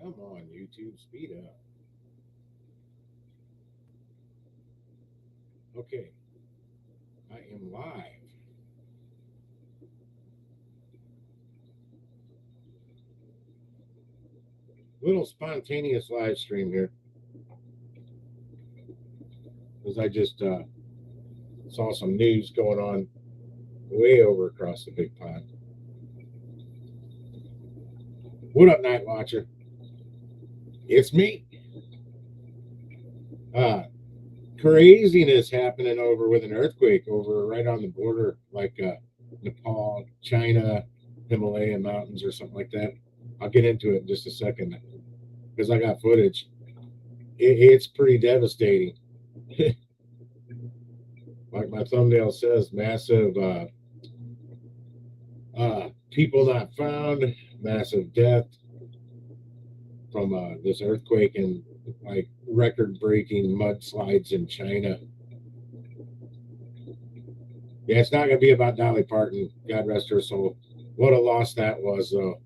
Come on, YouTube, speed up. Okay, I am live. Little spontaneous live stream here because I just saw some news going on way over across the big pond. What up, Night Watcher? It's me. Uh, Craziness happening over with an earthquake over right on the border, like Nepal, China, Himalayan mountains, or something like that. I'll get into it in just a second because I got footage. It's pretty devastating. Like my thumbnail says, massive people not found, massive death from this earthquake and like record-breaking mudslides in China. Yeah, it's not going to be about Dolly Parton. God rest her soul. What a loss that was, though.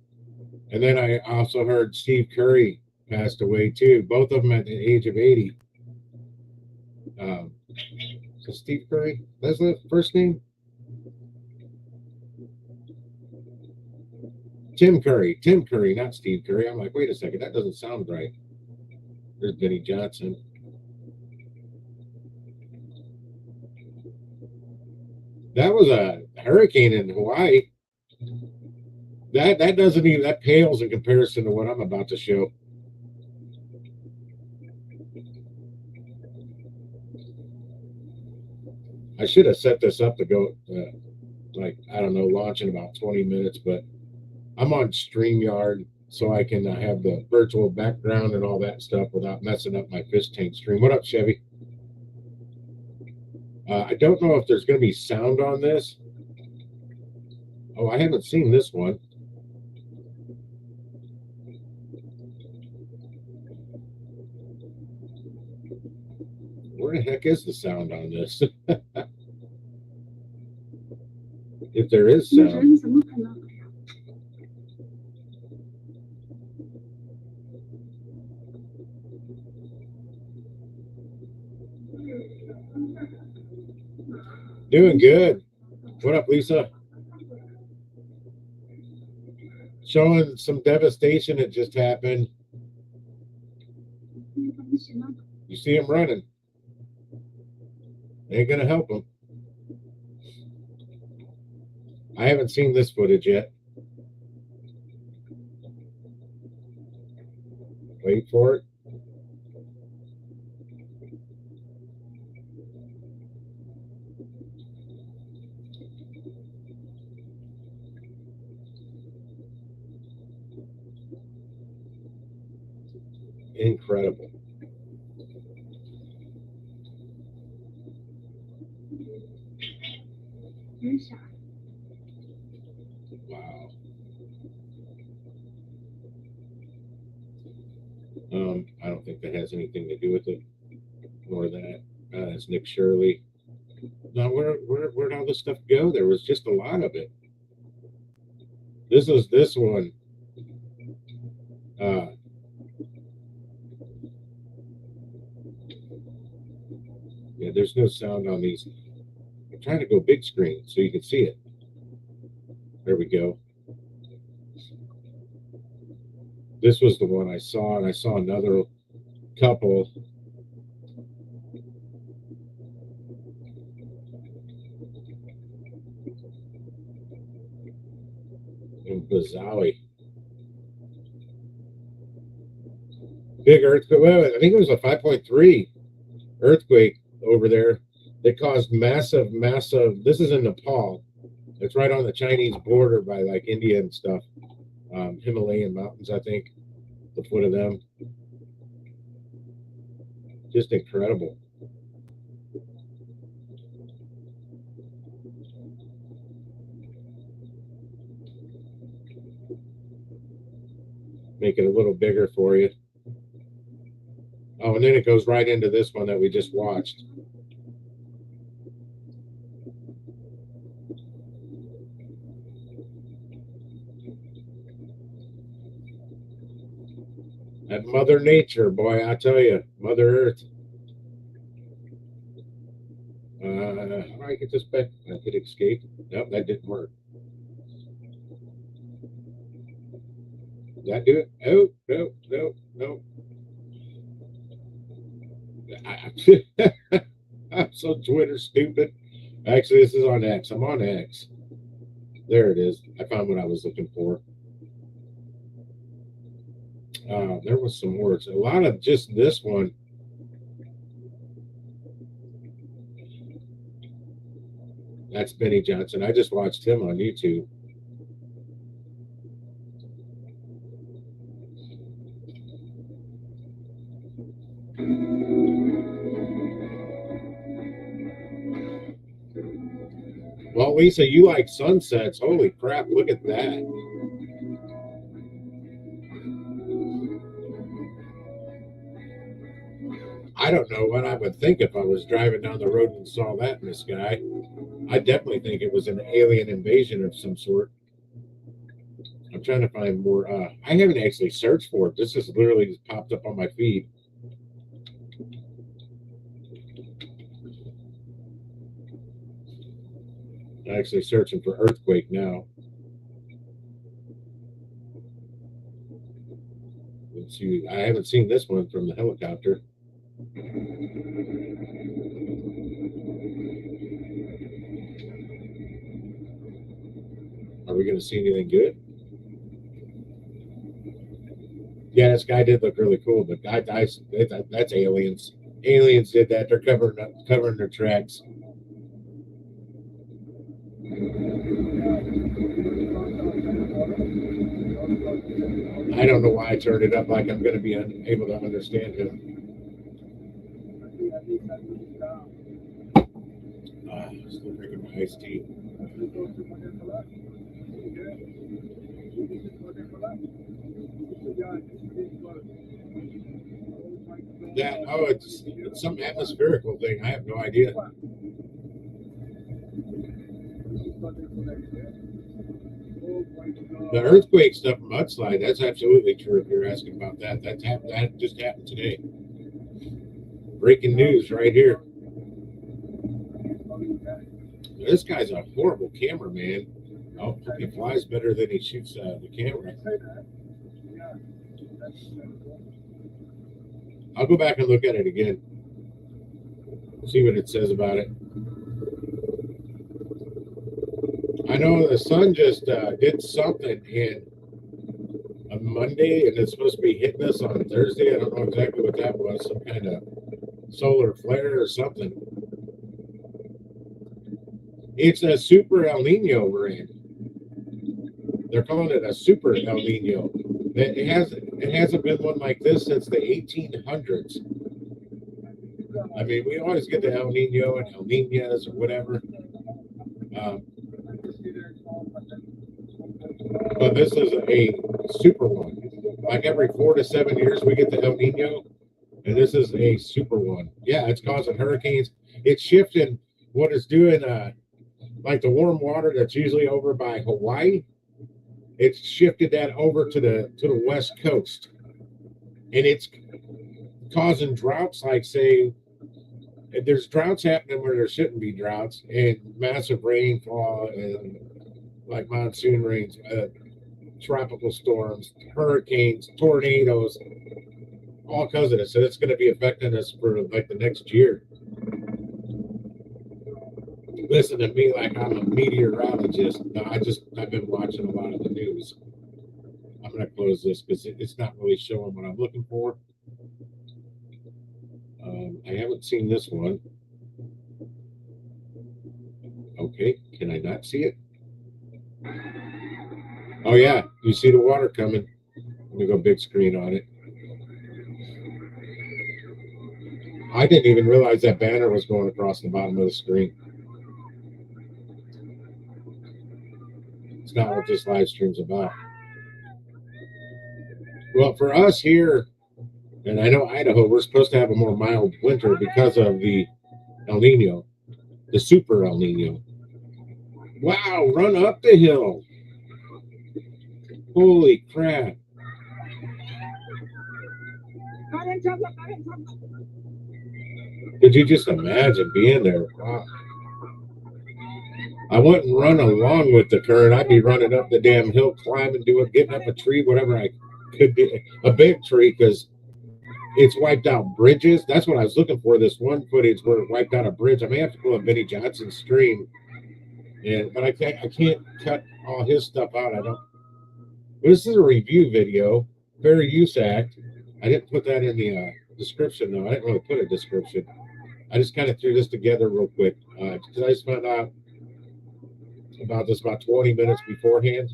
And then I also heard Steve Curry passed away too. Both of them at the age of 80. So Steve Curry, that's the first name. Tim Curry, not Steve Curry. I'm like, wait a second, that doesn't sound right. There's Benny Johnson. That was a hurricane in Hawaii. That doesn't even, that pales in comparison to what I'm about to show. I should have set this up to go like, I don't know, launch in about 20 minutes, but I'm on StreamYard so I can have the virtual background and all that stuff without messing up my fish tank stream. What up, Chevy? I don't know if there's going to be sound on this. Oh, I haven't seen this one. Where the heck is the sound on this? If there is sound. Doing good. What up, Lisa? Showing some devastation that just happened. You see him running. Ain't gonna help him. I haven't seen this footage yet. Wait for it. Incredible. Wow. I don't think that has anything to do with it, nor that. That's Nick Shirley. Now, where'd all this stuff go? There was just a lot of it. This is this one. Yeah, there's no sound on these. I'm trying to go big screen so you can see it. There we go. This was the one I saw, and I saw another couple. In Bazawi. Big earthquake. Well, I think it was a 5.3 earthquake over there that caused massive. This is in Nepal. It's right on the Chinese border by like India and stuff. Himalayan mountains, I think, the foot of them. Just incredible. Make it a little bigger for you. Oh, and then it goes right into this one that we just watched. That Mother Nature, boy, I tell you, Mother Earth. How do I get this back? I could escape. Nope, that didn't work. Did that do it? Oh, no, no, no. I'm so Twitter stupid. Actually, this is on X. I'm on X. There it is. I found what I was looking for. There was some words. A lot of just this one. That's Benny Johnson. I just watched him on YouTube. Well, Lisa, you like sunsets. Holy crap, look at that. I don't know what I would think if I was driving down the road and saw that in the sky. I definitely think it was an alien invasion of some sort. I'm trying to find more. I haven't actually searched for it. This just literally just popped up on my feed. I'm actually searching for earthquake now. Let's see. I haven't seen this one from the helicopter. Are we going to see anything good? Yeah, this guy did look really cool, but that's aliens. Aliens did that. They're covering their tracks. I don't know why I turned it up like I'm going to be unable to understand him. Still drinking my iced tea. It's some atmospherical thing. I have no idea. The earthquake stuff, mudslide, that's absolutely true if you're asking about that. That just happened today. Breaking news right here. This guy's a horrible cameraman. Oh, he flies better than he shoots the camera. I'll go back and look at it again. See what it says about it. I know the sun just did something on Monday, and it's supposed to be hitting us on Thursday. I don't know exactly what that was. Some kind of solar flare or something. It's a super El Nino we're in. They're calling it a super El Nino. It hasn't been one like this since the 1800s. I mean, we always get the El Nino and El Ninas or whatever. But this is a super one. Like every 4 to 7 years, we get the El Nino, and this is a super one. Yeah, it's causing hurricanes. It's shifting what it's doing. Like the warm water that's usually over by Hawaii, it's shifted that over to the west coast, and it's causing droughts. Like, say, there's droughts happening where there shouldn't be droughts, and massive rainfall and like monsoon rains, tropical storms, hurricanes, tornadoes, all because of this. So it's going to be affecting us for like the next year. Listen to me like I'm a meteorologist. No, I've been watching a lot of the news. I'm going to close this because it's not really showing what I'm looking for. I haven't seen this one. Okay, can I not see it? Oh yeah, you see the water coming. Let me go big screen on it. I didn't even realize that banner was going across the bottom of the screen. It's not what this live stream's about. Well, for us here, and I know Idaho, we're supposed to have a more mild winter because of the El Nino, the super El Nino. Wow, run up the hill. Holy crap. Could you just imagine being there? Wow. I wouldn't run along with the current. I'd be running up the damn hill, climbing, getting up a tree, whatever I could do. A big tree, because it's wiped out bridges. That's what I was looking for. This one footage where it wiped out a bridge. I may have to pull a Benny Johnson stream, but I can't cut all his stuff out. I don't. This is a review video, Fair Use Act. I didn't put that in the description though. I didn't really put a description. I just kind of threw this together real quick because I just found out about this about 20 minutes beforehand.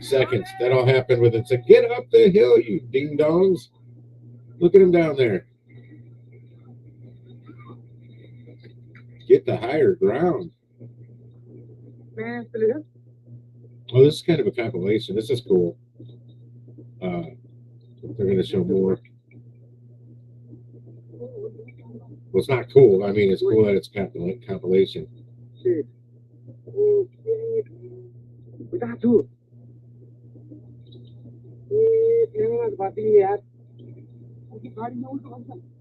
Seconds. That all happened within seconds. Get up the hill, you ding dongs. Look at him down there. Get the higher ground. Oh, this is kind of a compilation. This is cool. They're going to show more. Well, it's not cool. I mean, it's cool that it's compilation.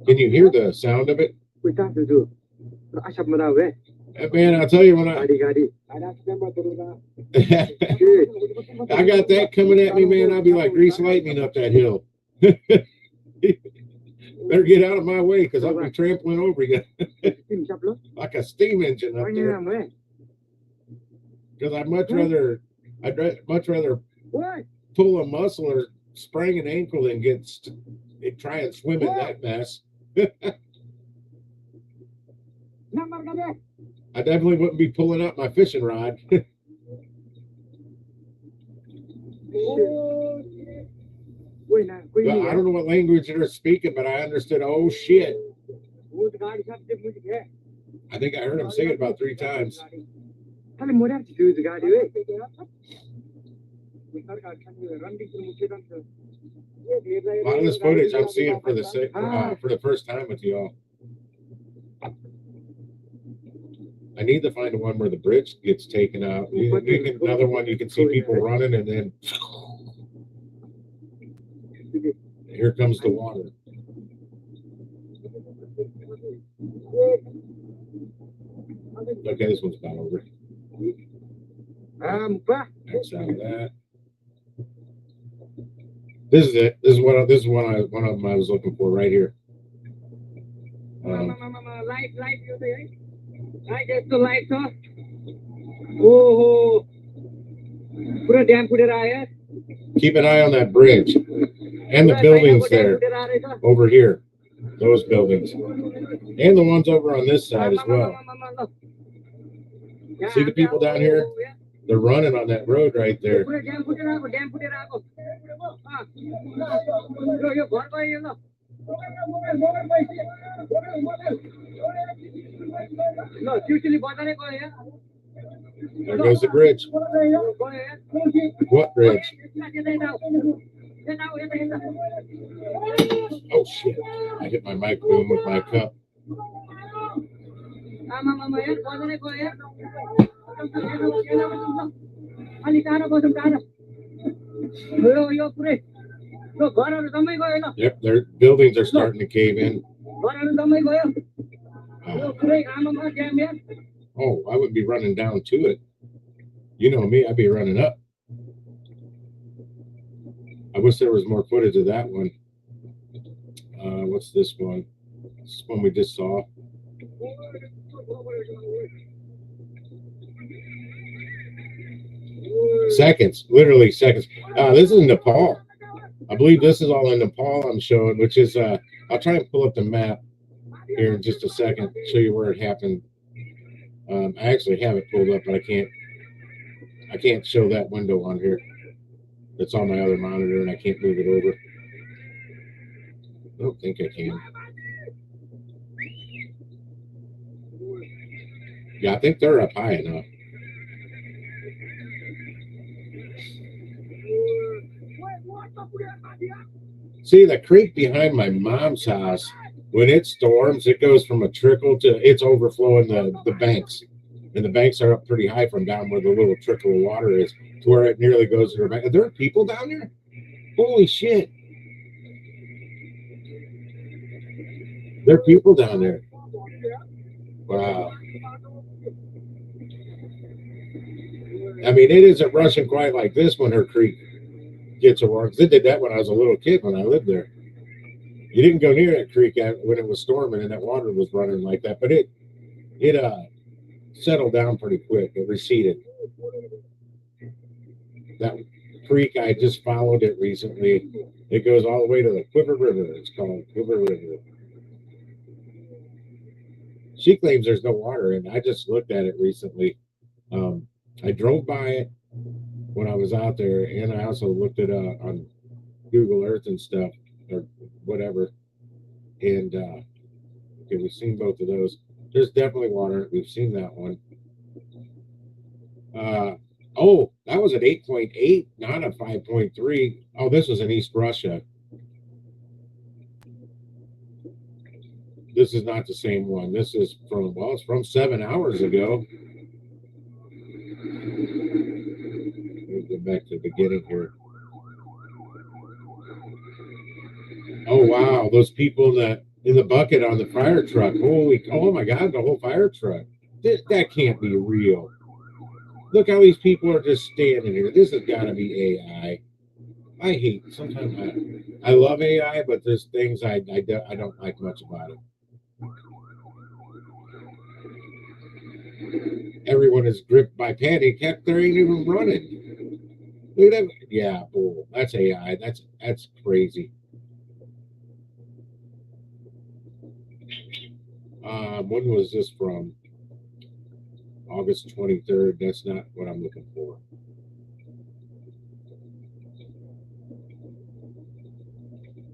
Can you hear the sound of it? Man, I'll tell you when I got that coming at me, man, I'd be like grease lightning up that hill. Better get out of my way because I'll be trampling over you like a steam engine up there. Because I'd much rather pull a muscle or sprain an ankle than try and swim in that mess. I definitely wouldn't be pulling out my fishing rod. Well, I don't know what language they're speaking, but I understood, oh shit. I think I heard him say it about 3 times. A lot of this footage I'm seeing for the first time with y'all. I need to find the one where the bridge gets taken out. Another one you can see people running, and then here comes the water. Okay, this one's about over. X out of that. This is it. This is one of them I was looking for right here. Keep an eye on that bridge and the buildings there over here, those buildings, and the ones over on this side as well. See the people down here? They're running on that road right there. There goes the bridge. What bridge? Oh shit! I hit my microphone with my cup. Yep, their buildings are starting to cave in. Oh, I would be running down to it. You know me, I'd be running up. I wish there was more footage of that one. What's this one? This one we just saw. Seconds, literally seconds. This is Nepal. I believe this is all in Nepal I'm showing, which is, I'll try and pull up the map here in just a second, show you where it happened. I actually have it pulled up, but I can't show that window on here. It's on my other monitor, and I can't move it over. I don't think I can. Yeah, I think they're up high enough. See, the creek behind my mom's house, when it storms, it goes from a trickle to it's overflowing the banks. and the banks are up pretty high from down where the little trickle of water is, to where it nearly goes to their bank. Are there people down there? Holy shit! There are people down there. Wow. I mean, it isn't rushing quite like this when her creek gets a warm. Because it did that when I was a little kid when I lived there. You didn't go near that creek when it was storming and that water was running like that, but it settled down pretty quick. It receded. That creek, I just followed it recently. It goes all the way to the Quiver River. It's called Quiver River. She claims there's no water, and I just looked at it recently. I drove by it when I was out there, and I also looked it up on Google Earth and stuff, or whatever. And okay, we've seen both of those. There's definitely water. We've seen that one. Oh, that was an 8.8, not a 5.3. Oh, this was in East Russia. This is not the same one. This is from, well, it's from 7 hours ago. Let me go back to the beginning here. Oh, wow. Those people in the bucket on the fire truck. Oh my God, the whole fire truck. That can't be real. Look how these people are just standing here. This has got to be AI. I hate, sometimes I love AI, but there's things I don't like much about it. Everyone is gripped by panic. Heck, they ain't even running. Look at that. Yeah, bull. That's AI. That's crazy. When was this from? August 23rd. That's not what I'm looking for.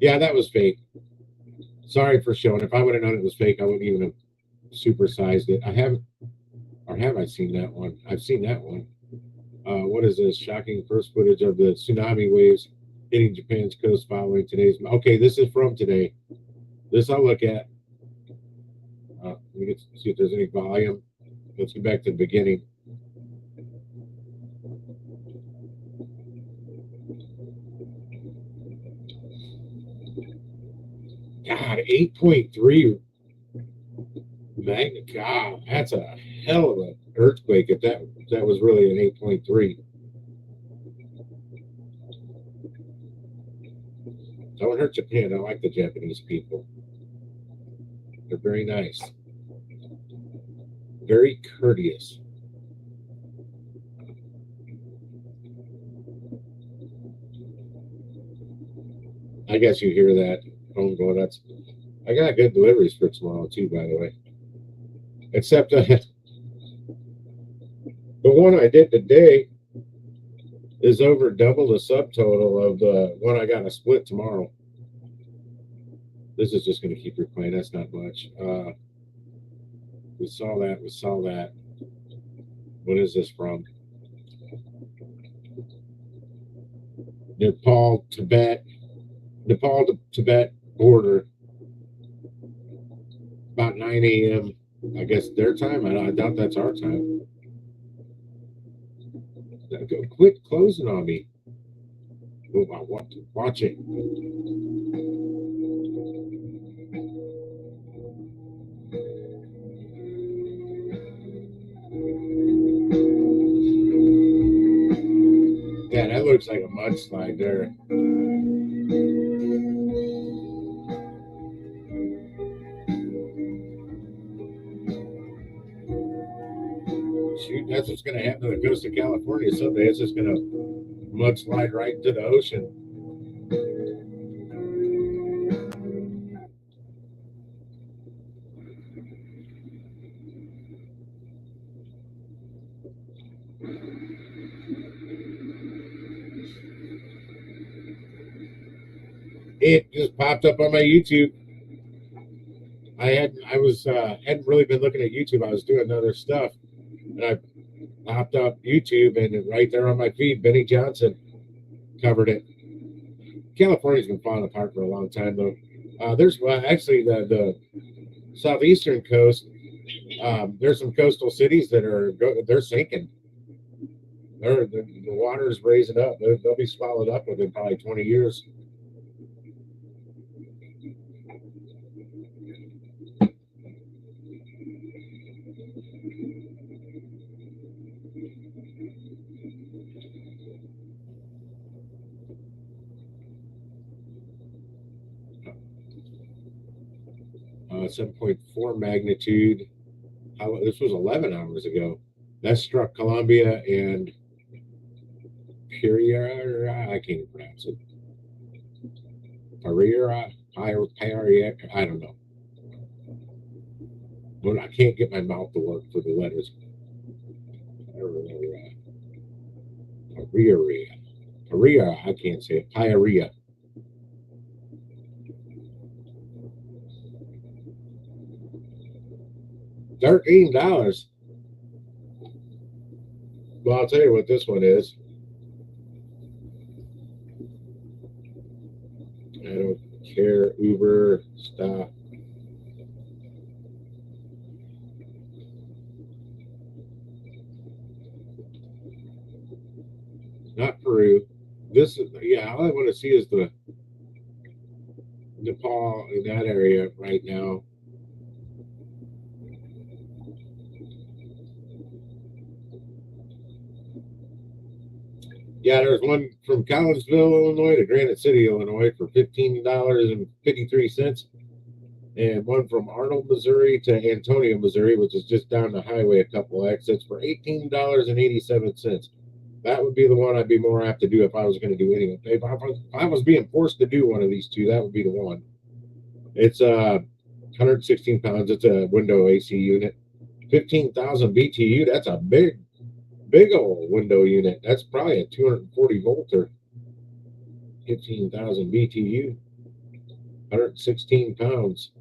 Yeah, that was fake. Sorry for showing. If I would have known it was fake, I wouldn't even have supersized it. I haven't, or have I seen that one? I've seen that one. What is this? Shocking first footage of the tsunami waves hitting Japan's coast following today's. Okay, this is from today. This I'll look at. Let me see if there's any volume. Let's get back to the beginning. God, 8.3 magnitude. God, that's a hell of an earthquake if that was really an 8.3. Don't hurt Japan. I like the Japanese people. They're very nice. Very courteous. I guess you hear that phone going. I got good deliveries for tomorrow too, by the way. Except the one I did today is over double the subtotal of the one I got to split tomorrow. This is just going to keep replaying. That's not much. We saw that. We saw that. What is this from? Nepal to Tibet border. About 9 a.m. I guess their time. I doubt that's our time. Go quit closing on me. Oh, I want to watch it. Yeah, that looks like a mudslide there. Shoot, that's what's going to happen to the coast of California someday. It's just going to mudslide right into the ocean. It just popped up on my YouTube. I hadn't really been looking at YouTube. I was doing other stuff, and I popped up YouTube, and right there on my feed, Benny Johnson covered it. California's been falling apart for a long time, though. There's actually the southeastern coast There's some coastal cities that they're sinking. The water's raising up. They'll be swallowed up within probably 20 years. Uh, 7.4 magnitude. This was 11 hours ago. That struck Colombia and Pereira. I can't pronounce it. Pereira, I don't know. But I can't get my mouth to work for the letters. Pereira, I can't say it. Pereira. $13. Well, I'll tell you what this one is. I don't care. Uber, stop. Not Peru. This is, yeah, all I want to see is the Nepal in that area right now. Yeah, there's one from Collinsville, Illinois to Granite City, Illinois for $15.53. And one from Arnold, Missouri to Antonio, Missouri, which is just down the highway a couple exits for $18.87. That would be the one I'd be more apt to do if I was going to do anything. If I was being forced to do one of these two, that would be the one. It's 116 pounds. It's a window AC unit. 15,000 BTU. That's a big old window unit. That's probably a 240 volter. 15,000 BTU. 116 pounds.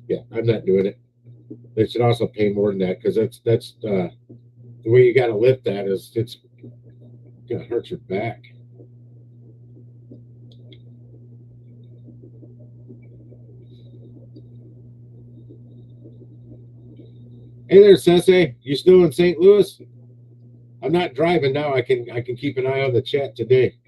Yeah, I'm not doing it. They should also pay more than that because that's the way you got to lift that is it's gonna hurt your back. Hey there, Sensei. You still in St. Louis? I'm not driving now. I can keep an eye on the chat today.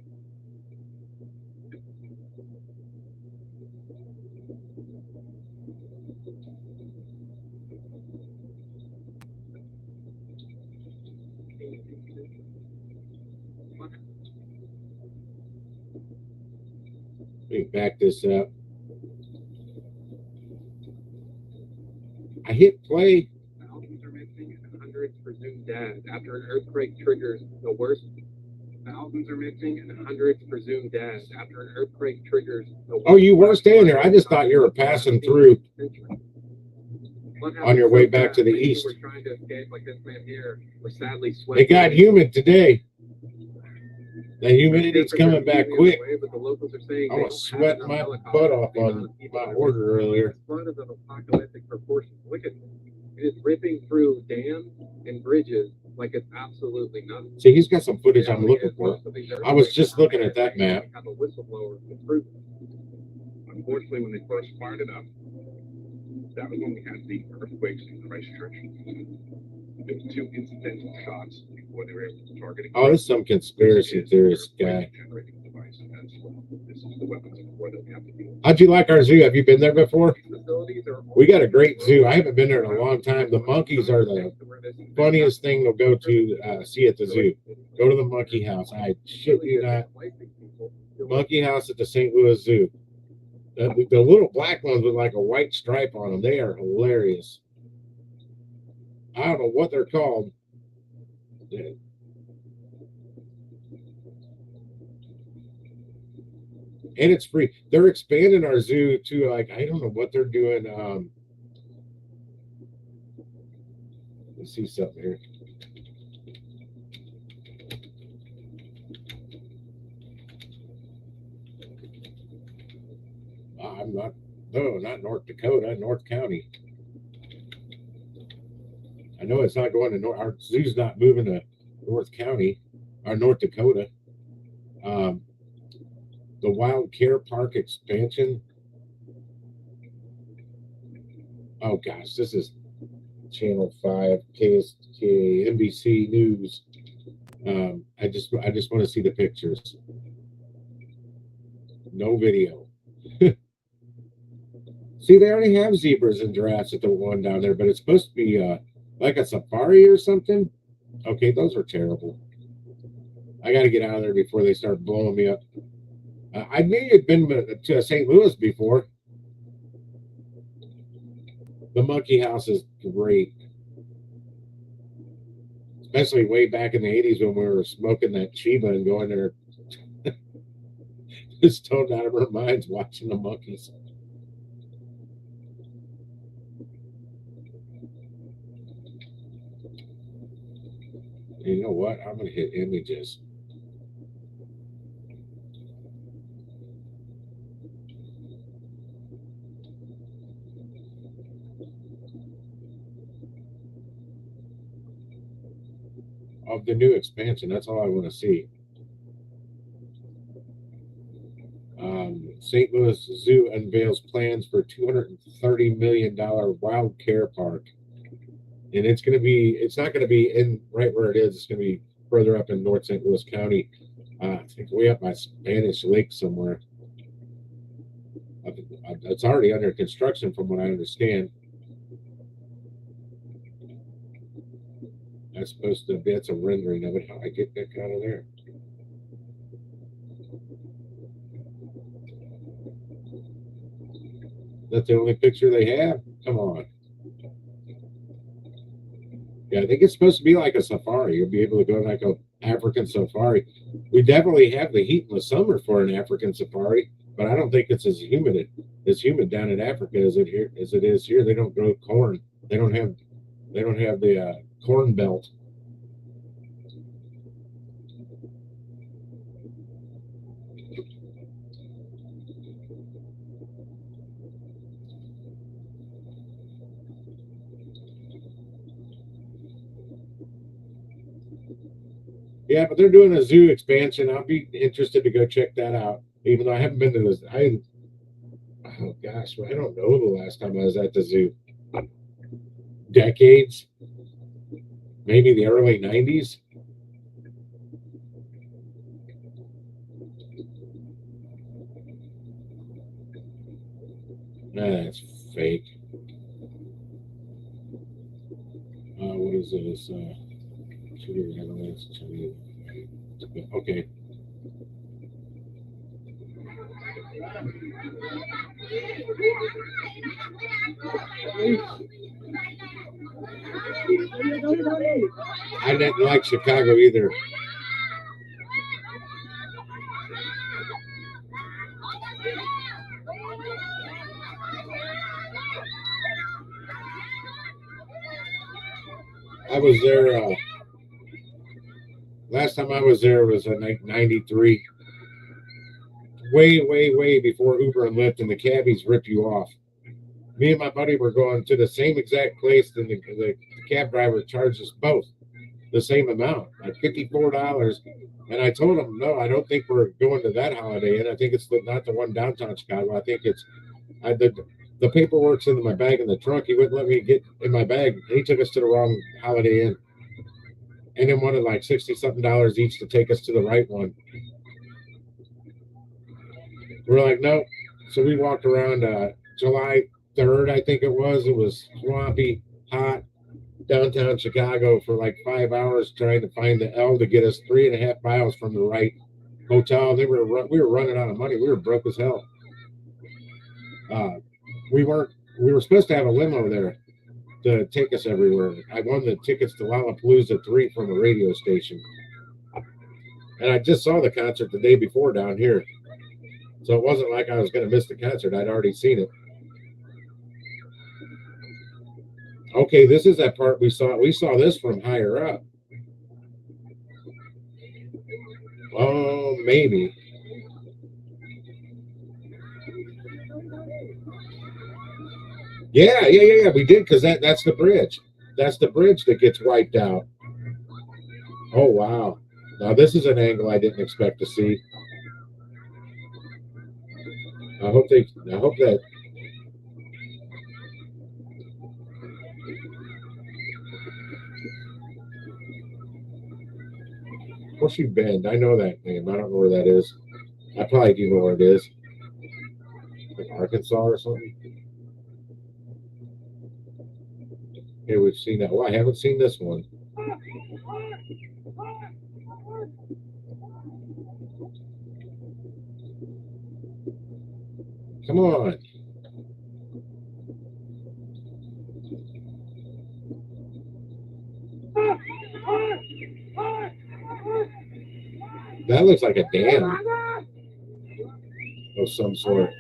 Let me back this up. I hit play. Thousands are missing and hundreds presumed dead after an earthquake triggers the worst. Thousands are missing and hundreds presumed dead after an earthquake triggers the worst. Oh, you were staying there. I just thought you were passing through on your way back to the east. We're trying to escape like this man here. We're sadly sweating. It got humid today. The humidity's coming back quick. I was sweating my butt off on my order earlier. Flood is of apocalyptic proportions. Look at it. It is ripping through dams and bridges like it's absolutely nothing. See, he's got some footage I'm looking for. I was just looking at that map. Unfortunately, when they first fired it up, that was when we had the earthquakes in Christchurch. There was 2 incidental shots before they were able to target it. Oh, this is some conspiracy theorist guy. How'd you like our zoo? Have you been there before? We got a great zoo. I haven't been there in a long time. The monkeys are the funniest thing to go to see at the zoo. Go to the monkey house. I shit you not. Monkey house at the St. Louis Zoo. The little black ones with like a white stripe on them. They are hilarious. I don't know what they're called. Yeah. And it's free. They're expanding our zoo to like, I don't know what they're doing. Let's see something here. I'm not, no, not North Dakota, North County. I know it's not going to North, our zoo's not moving to North County or North Dakota. The Wild Care Park expansion. Oh gosh, this is Channel 5, KSK, NBC News. I just want to see the pictures. No video. See, they already have zebras and giraffes at the one down there, but it's supposed to be like a safari or something. Okay, those are terrible. I got to get out of there before they start blowing me up. I knew you'd been to St. Louis before. The monkey house is great. Especially way back in the 80s when we were smoking that Chiba and going there just stoned out of our minds watching the monkeys. You know what? I'm going to hit images. Of the new expansion. That's all I want to see. St. Louis Zoo unveils plans for $230 million wild care park. And it's not going to be in right where it is. It's going to be further up in North St. Louis County. I think way up by Spanish Lake somewhere. It's already under construction from what I understand. That's supposed to be, that's a rendering of it. How I get that out of there? That's the only picture they have? Come on. Yeah, I think it's supposed to be like a safari. You'll be able to go like an African safari. We definitely have the heat in the summer for an African safari, but I don't think it's as humid down in Africa as it is here. They don't grow corn. They don't have the corn belt. Yeah, but they're doing a zoo expansion. I'll be interested to go check that out. Even though I haven't been to this, oh gosh, I don't know the last time I was at the zoo. Decades, maybe the early 90s. Nah, that's fake. What is this? Okay. I didn't like Chicago either. I was there. Last time I was there was in 93. Way before Uber and Lyft and the cabbies rip you off. Me and my buddy were going to the same exact place, and the cab driver charged us both the same amount, like $54. And I told him, no, I don't think we're going to that Holiday Inn. I think it's not the one downtown Chicago. I think it's the paperwork's in my bag in the trunk. He wouldn't let me get in my bag. He took us to the wrong Holiday Inn, and then wanted like $60-something each to take us to the right one. We're like, no. So we walked around July 3rd, I think it was. It was swampy, hot, downtown Chicago for like 5 hours trying to find the L to get us 3.5 miles from the right hotel. We were running out of money. We were broke as hell. We were supposed to have a limo there to take us everywhere. I won the tickets to Lollapalooza 3 from a radio station. And I just saw the concert the day before down here. So it wasn't like I was going to miss the concert. I'd already seen it. Okay, this is that part we saw. We saw this from higher up. Oh, maybe. Yeah. We did, because that's the bridge. That's the bridge that gets wiped out. Oh, wow. Now, this is an angle I didn't expect to see. I hope that. Horseshoe Bend. I know that name. I don't know where that is. I probably do know where it is. Like Arkansas or something. Here we've seen that. Well, I haven't seen this one. Come on. That looks like a dam of some sort.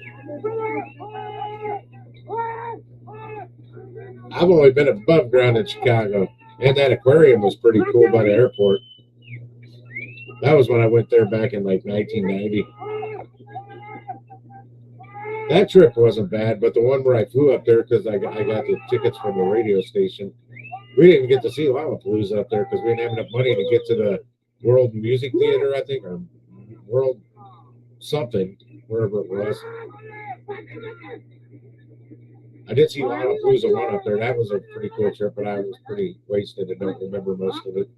I've only been above ground in Chicago, and that aquarium was pretty cool by the airport. That was when I went there back in like 1990. That trip wasn't bad, but the one where I flew up there because I got the tickets from the radio station, we didn't get to see Lollapalooza up there because we didn't have enough money to get to the World Music Theater, I think, or World something, wherever it was. I did see Lollapalooza 1 up there. That was a pretty cool trip, but I was pretty wasted and don't remember most of it.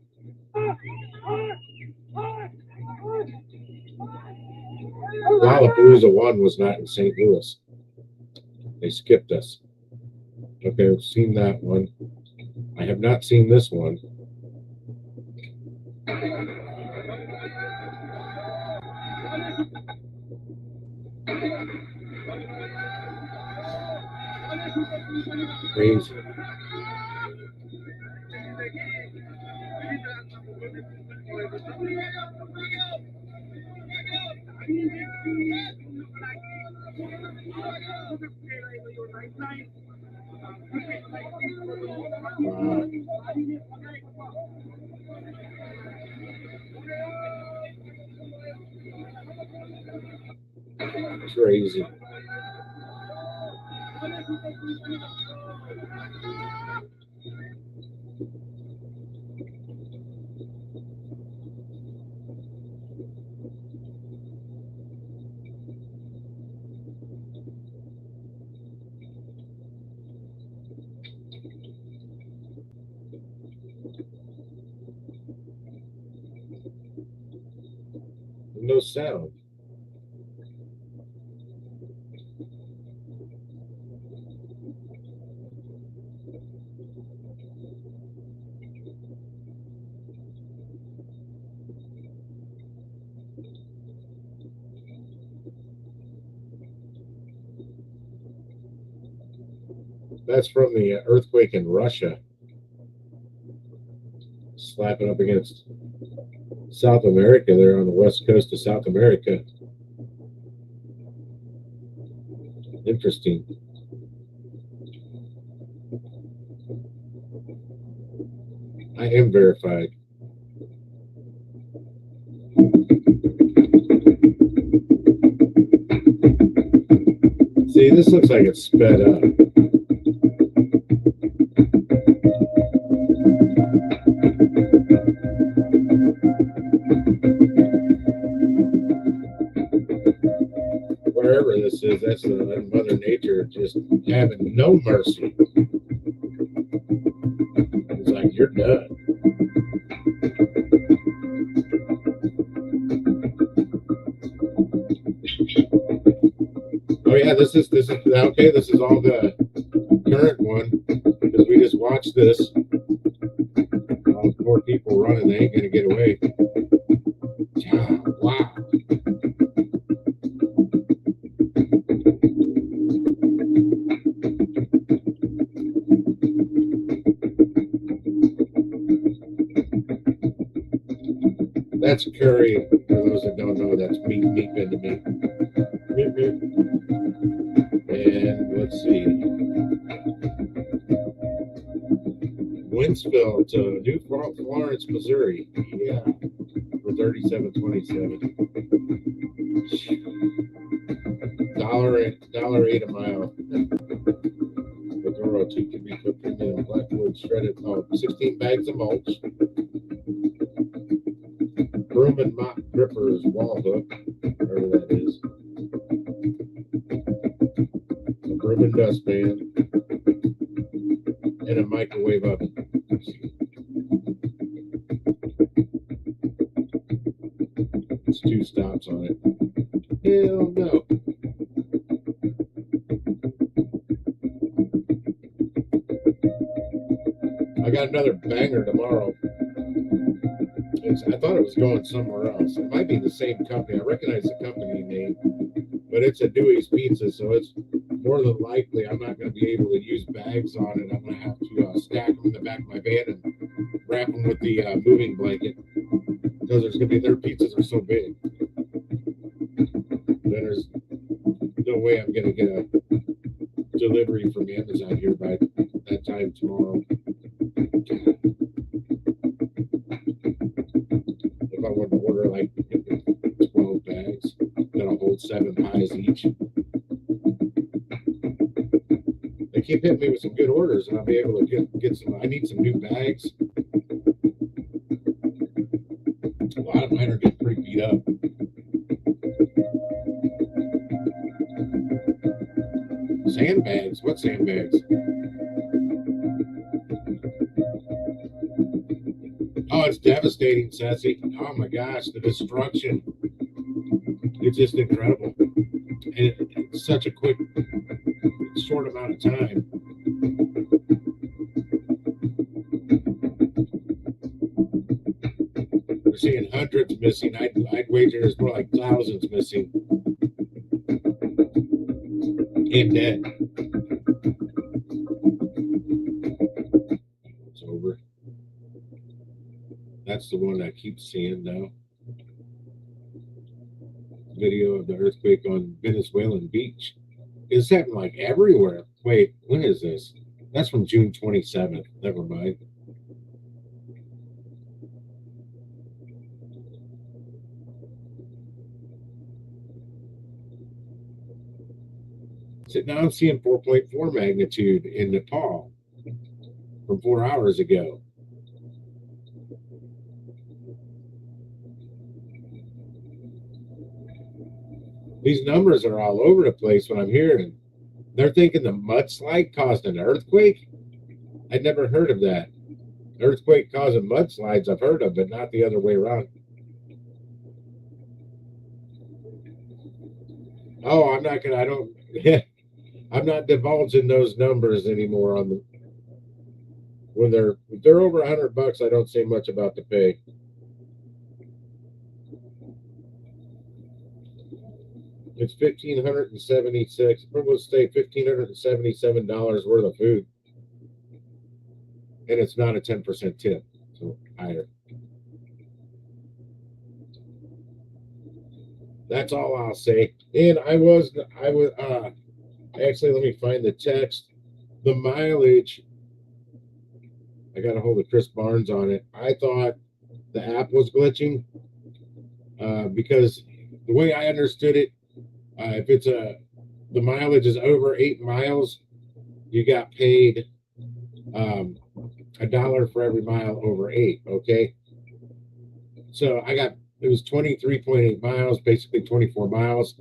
Lollapalooza 1 was not in St. Louis. They skipped us. Okay, I've seen that one. I have not seen this one. Crazy. Crazy. No sound. That's from the earthquake in Russia. Slapping up against South America there on the west coast of South America. Interesting. I am verified. See, this looks like it's sped up. Wherever this is, that's Mother Nature just having no mercy. It's like, you're done. Oh yeah, this is okay. This is all the current one because we just watched this. All the poor people running, they ain't gonna get away. Wow. That's curry. For those that don't know, that's meat into me. And let's see. Wentzville to New Florence, Missouri. Yeah. For $37.27. $1.08 a mile. The Doro 2 can be cooked in the Blackwood shredded 16 bags of mulch. Broom and mop grippers wall hook, whatever that is. A broom and dustpan. And a microwave oven. It's 2 stops on it. Hell no. I got another banger tomorrow. I thought it was going somewhere else. It might be the same company. I recognize the company name, but it's a Dewey's Pizza, so it's more than likely I'm not going to be able to use bags on it. I'm going to have to stack them in the back of my van and wrap them with the moving blanket because there's going to be their pizzas are so big. Then there's no way I'm going to get a delivery from Amazon here by that time tomorrow. If I want to order like 12 bags, that'll hold 7 pies each. They keep hitting me with some good orders, and I'll be able to get some. I need some new bags. A lot of mine are getting pretty beat up. Sandbags? What sandbags? Oh, it's devastating, Sassy. Oh my gosh, the destruction. It's just incredible. And it's such a quick, short amount of time. We're seeing hundreds missing. I'd wager there's more like thousands missing and dead. It's over. That's the one I keep seeing now. Video of the earthquake on Venezuelan beach. It's happening like everywhere. Wait, when is this? That's from June 27th. Never mind. So now I'm seeing 4.4 magnitude in Nepal from 4 hours ago. These numbers are all over the place when I'm hearing. They're thinking the mudslide caused an earthquake? I'd never heard of that. Earthquake causing mudslides I've heard of, but not the other way around. Oh, I'm not gonna. I don't. I'm not divulging those numbers anymore. On the when they're over $100, I don't say much about the pay. It's $1,576. We'll say $1,577 worth of food, and it's not a 10% tip, so higher. That's all I'll say. And I was actually, let me find the text. The mileage, I got a hold of Chris Barnes on it. I thought the app was glitching because the way I understood it, if it's the mileage is over 8 miles, you got paid $1 for every mile over 8. Okay, so it was 23.8 miles, basically 24 miles,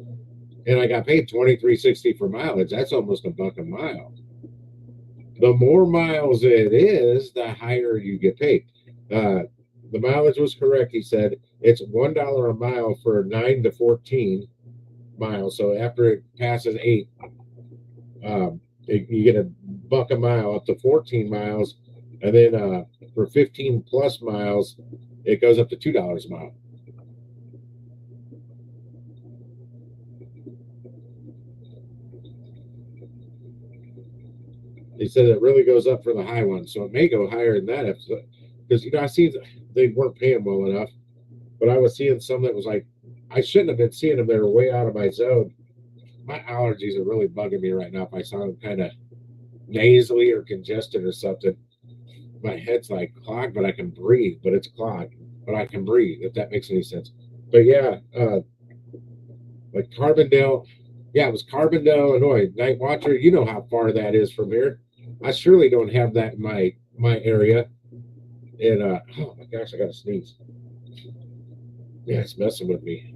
and I got paid $23.60 for mileage. That's almost $1 a mile. The more miles it is, the higher you get paid. The mileage was correct. He said it's $1 a mile for 9 to 14 miles. So after it passes 8, you get $1 a mile up to 14 miles, and then for 15 plus miles, it goes up to $2 a mile. They said it really goes up for the high one, so it may go higher than that. Because I see they weren't paying well enough, but I was seeing some that was like, I shouldn't have been seeing them. They were way out of my zone. My allergies are really bugging me right now. If I sound kind of nasally or congested or something, my head's like clogged, but I can breathe. But it's clogged, but I can breathe. If that makes any sense. But yeah, like Carbondale. Yeah, it was Carbondale, Illinois. Night Watcher. You know how far that is from here. I surely don't have that in my area. And oh my gosh, I gotta sneeze. Yeah, it's messing with me.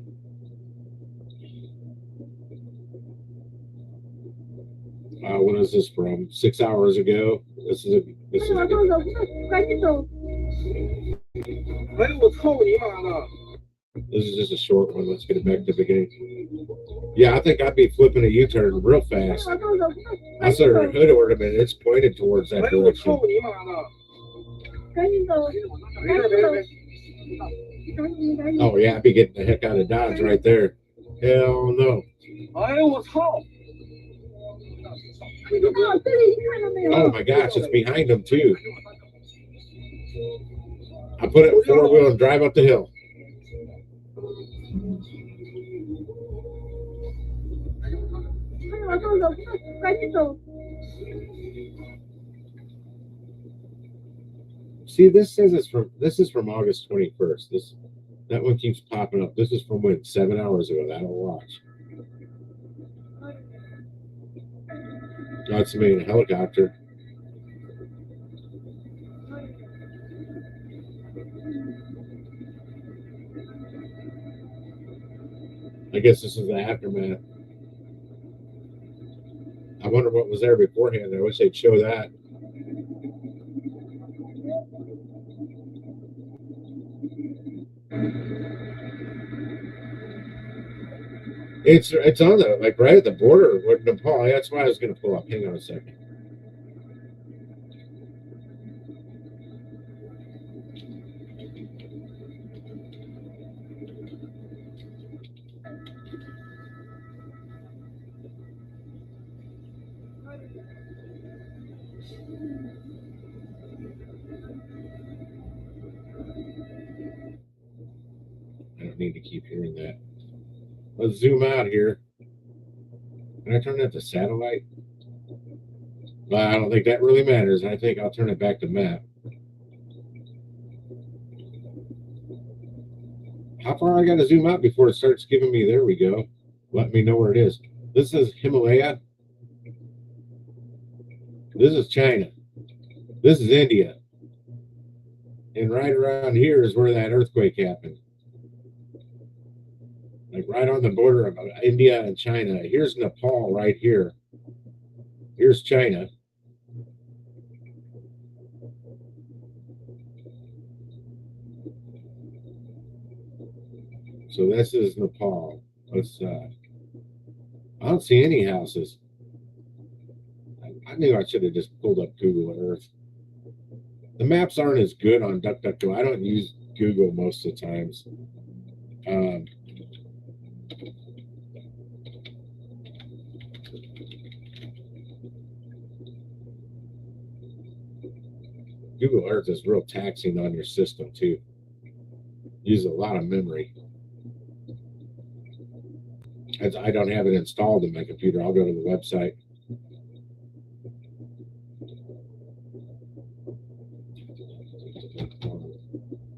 When is this from? 6 hours ago. This is哎呀，动手，赶紧走！哎，我操你妈的！ This is just a short one. Let's get it back to the beginning. Yeah, I think I'd be flipping a U-turn real 哎 fast. 呀，动手， I 赶紧 saw 走 her！hood ornament. It's pointed towards that 哎，我 direction. 操你妈的！ 赶紧走， 没事没事没事。赶紧赶紧！ Oh yeah, I'd be getting the heck out of Dodge right there. Hell no. 哎呦我操！哦，这里看到没有？ Oh my gosh, it's behind them too. I put it 4-wheel and drive up the hill. 哎呀，动手，赶紧走！ See, this is from August 21st. That one keeps popping up. This is from when 7 hours ago. That'll watch. Got somebody in a helicopter. I guess this is the aftermath. I wonder what was there beforehand. I wish they'd show that. It's on the like right at the border with Nepal. That's why I was going to pull up. Hang on a second. I don't need to keep hearing that. Let's zoom out here. Can I turn that to satellite? Well, I don't think that really matters. I think I'll turn it back to map. How far I got to zoom out before it starts giving me? There we go. Let me know where it is. This is Himalaya. This is China. This is India. And right around here is where that earthquake happened. Like right on the border of India and China. Here's Nepal right here. Here's China. So this is Nepal. Let's I don't see any houses. I knew I should have just pulled up Google Earth. The maps aren't as good on DuckDuckGo. I don't use Google most of the times. Google Earth is real taxing on your system too. Uses a lot of memory. As I don't have it installed in my computer, I'll go to the website.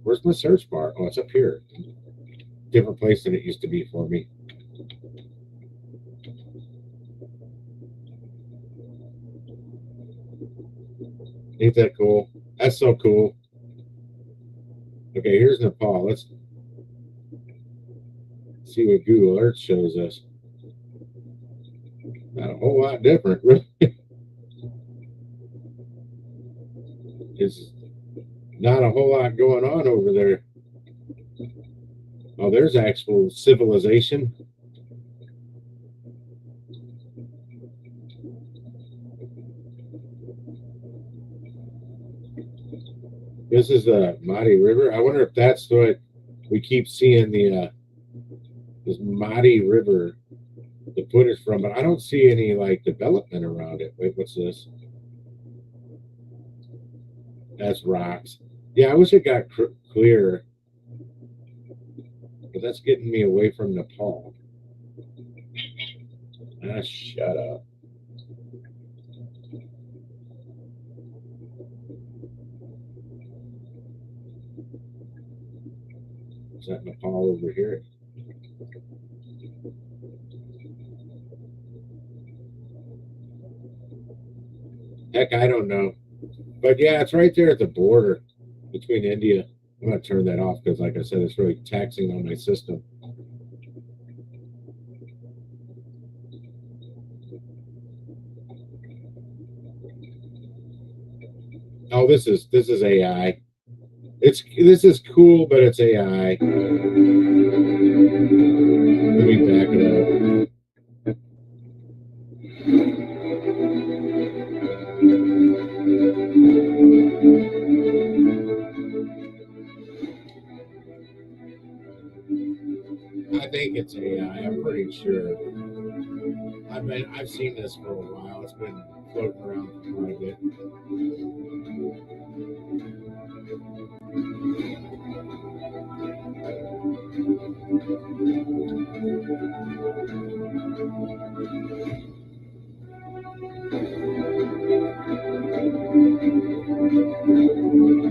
Where's my search bar? Oh, it's up here. Different place than it used to be for me. Ain't that cool? That's so cool. Okay, here's Nepal. Let's see what Google Earth shows us. Not a whole lot different, really. It's not a whole lot going on over there. Oh, there's actual civilization. This is the Madi River. I wonder if that's what we keep seeing this Madi River, the footage from, but I don't see any like development around it. Wait, what's this? That's rocks. Yeah, I wish it got clearer, but that's getting me away from Nepal. Ah, shut up. Is that Nepal over here? Heck, I don't know. But yeah, it's right there at the border between India. I'm going to turn that off because, like I said, it's really taxing on my system. Oh, this is AI. This is cool, but it's AI. Let me back it up. I think it's AI. I'm pretty sure. I've seen this for a while. It's been floating around for quite a bit.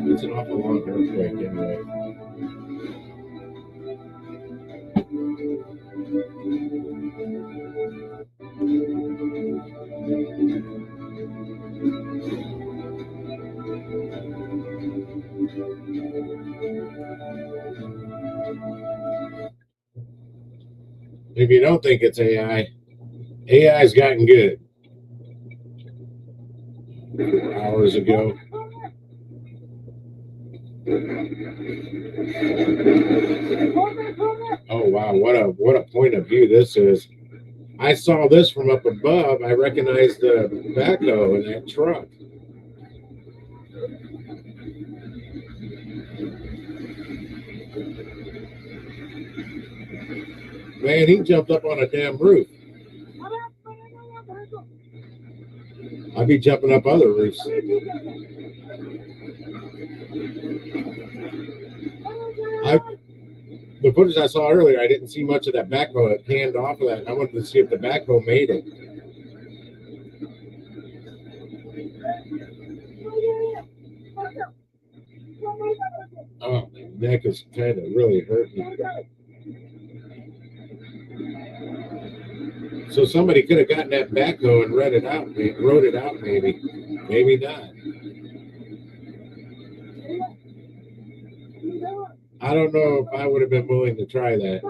It's an awful long earthquake anyway. If you don't think it's AI, AI's gotten good. 4 hours ago. Oh wow, what a point of view this is. I saw this from up above. I recognized the backhoe in that truck. Man, he jumped up on a damn roof. I'd be jumping up other roofs. The footage I saw earlier, I didn't see much of that backhoe. It panned off of that. I wanted to see if the backhoe made it. Oh, my neck is kind of really hurting. So somebody could have gotten that backhoe and wrote it out, maybe. Maybe not. I don't know if I would have been willing to try that.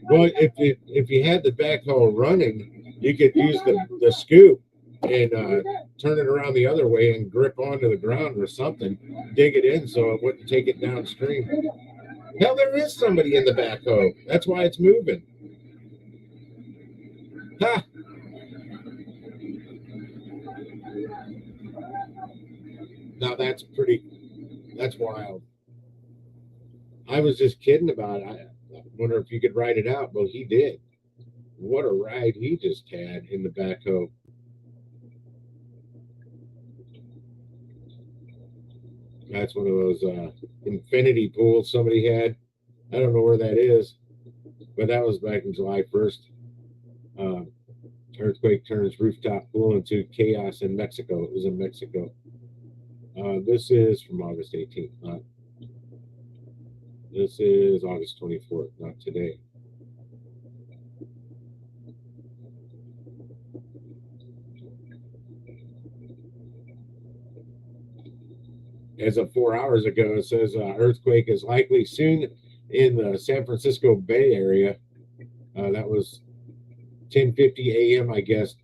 Well, if you had the backhoe running, you could use the scoop and turn it around the other way and grip onto the ground or something, dig it in so it wouldn't take it downstream. Hell, there is somebody in the backhoe. That's why it's moving. Ha! Now that's wild. I was just kidding about it. I wonder if you could ride it out. Well, he did. What a ride he just had in the backhoe. That's one of those infinity pools somebody had. I don't know where that is, but that was back in July 1st. Earthquake turns rooftop pool into chaos in Mexico. It was in Mexico. This is from August 18th. This is August 24th, not today. As of 4 hours ago, it says earthquake is likely soon in the San Francisco Bay Area. That was 10:50 a.m., I guess,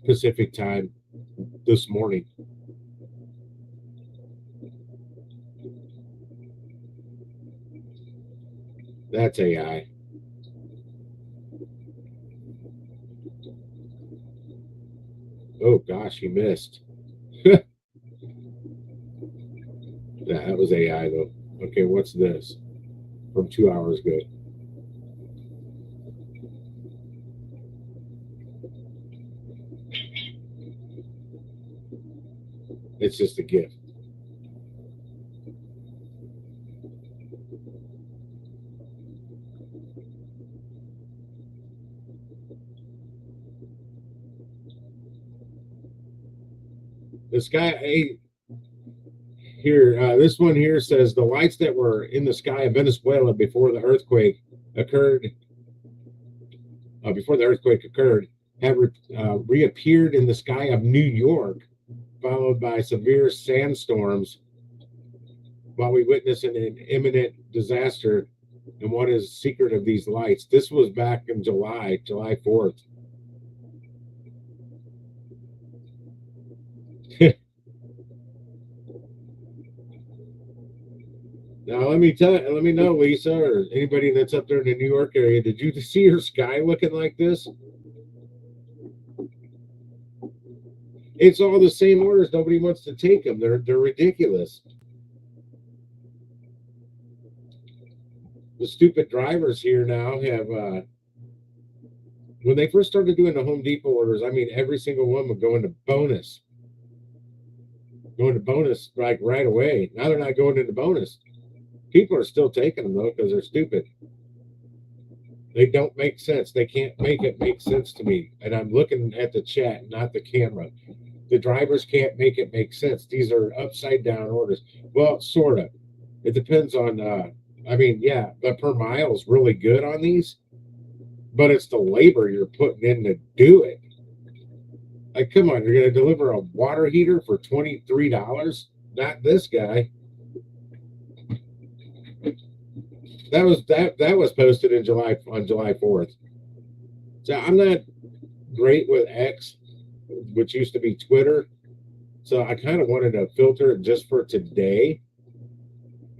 Pacific time this morning. That's AI. Oh gosh, he missed. Yeah, that was AI though. Okay, what's this? From 2 hours ago. It's just a gift. This guy here, this one here says the lights that were in the sky of Venezuela before the earthquake occurred, have reappeared in the sky of New York, followed by severe sandstorms, while we witness an imminent disaster. And what is the secret of these lights? This was back in July 4th. Now let me know, Lisa, or anybody that's up there in the New York area. Did you see your sky looking like this? It's all the same orders. Nobody wants to take them. They're ridiculous. The stupid drivers here now have when they first started doing the Home Depot orders, I mean every single one would go into bonus. Going to bonus like right away. Now they're not going into bonus. People are still taking them though because they're stupid. They don't make sense. They can't make it make sense to me. And I'm looking at the chat, not the camera. The drivers can't make it make sense. These are upside down orders. Well, sort of. It depends on I mean, yeah, the per mile is really good on these, but it's the labor you're putting in to do it. Like, come on, you're going to deliver a water heater for $23? Not this guy. That was posted in on July 4th. So I'm not great with X, which used to be Twitter. So I kind of wanted to filter it just for today.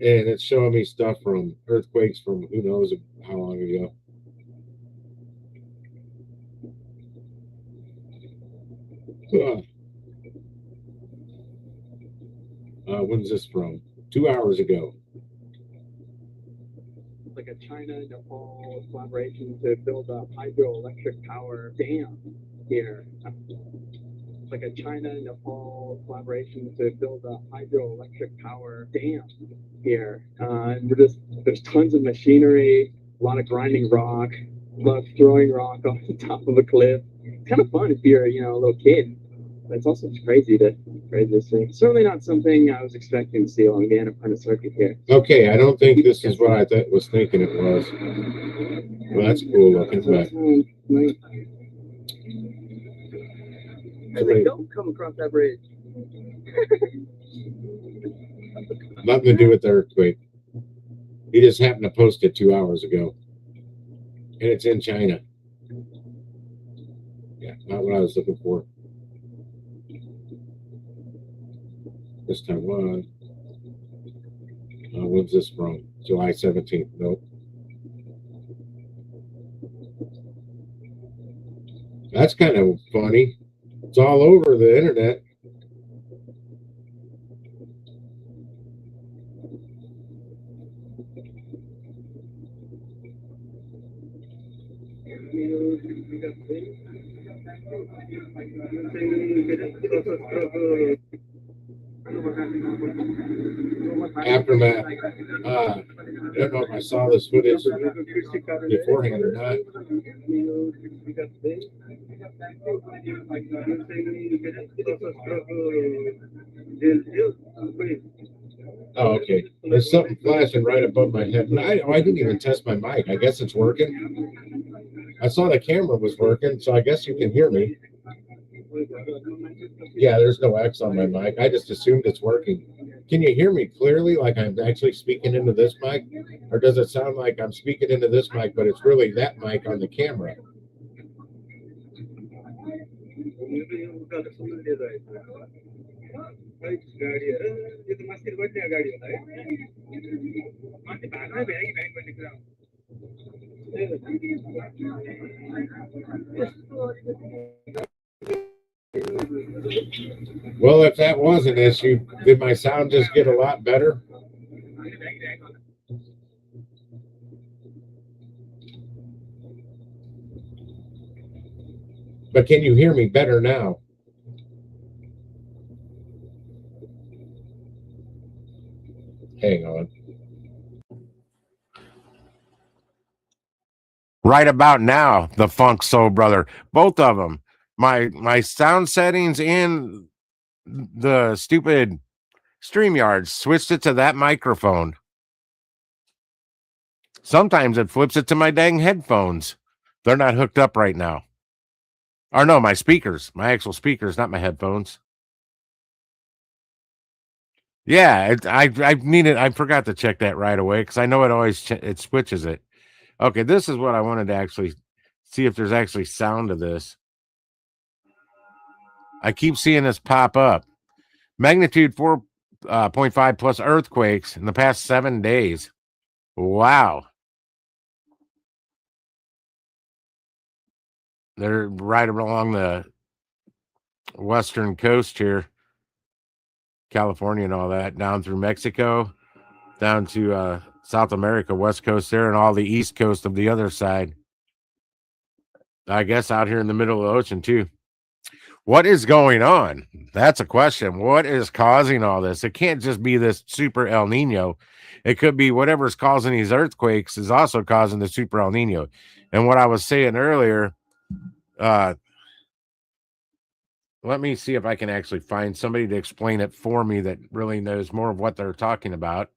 And it's showing me stuff from earthquakes from who knows how long ago. When's this from? 2 hours ago. Like a China-Nepal collaboration to build a hydroelectric power dam here. Like a China-Nepal collaboration to build a hydroelectric power dam here. And there's tons of machinery, a lot of grinding rock, a lot of throwing rock off the top of a cliff. It's kind of fun if you're, a little kid. But it's also crazy to see. Certainly not something I was expecting to see along the Annapurna Circuit here. Okay, I don't think this is what I was thinking it was. Well, that's cool looking. They don't come across that bridge. Nothing to do with the earthquake. He just happened to post it 2 hours ago. And it's in China. Yeah, not what I was looking for. This time one. When's this from? July 17th. Nope. That's kind of funny. It's all over the internet. Aftermath. I don't know if I saw this footage beforehand or not. Oh, okay. There's something flashing right above my head. I didn't even test my mic. I guess it's working. I saw the camera was working, so I guess you can hear me. Yeah, there's no X on my mic. I just assumed it's working. Can you hear me clearly, like I'm actually speaking into this mic? Or does it sound like I'm speaking into this mic, but it's really that mic on the camera? Well, if that was an issue, did my sound just get a lot better? But can you hear me better now? Hang on. Right about now, the Funk Soul Brother, both of them. My sound settings and the stupid StreamYard switched it to that microphone. Sometimes it flips it to my dang headphones. They're not hooked up right now. Or no, my speakers, my actual speakers, not my headphones. Yeah, I forgot to check that right away because I know it always it switches it. Okay, this is what I wanted to actually see if there's actually sound to this. I keep seeing this pop up. Magnitude 4 0.5 plus earthquakes in the past 7 days. Wow. They're right along the western coast here, California and all that, down through Mexico, down to South America, west coast there, and all the east coast of the other side. I guess out here in the middle of the ocean too. What is going on? That's a question. What is causing all this? It can't just be this super El Nino. It could be whatever's causing these earthquakes is also causing the super El Nino. And what I was saying earlier, let me see if I can actually find somebody to explain it for me that really knows more of what they're talking about.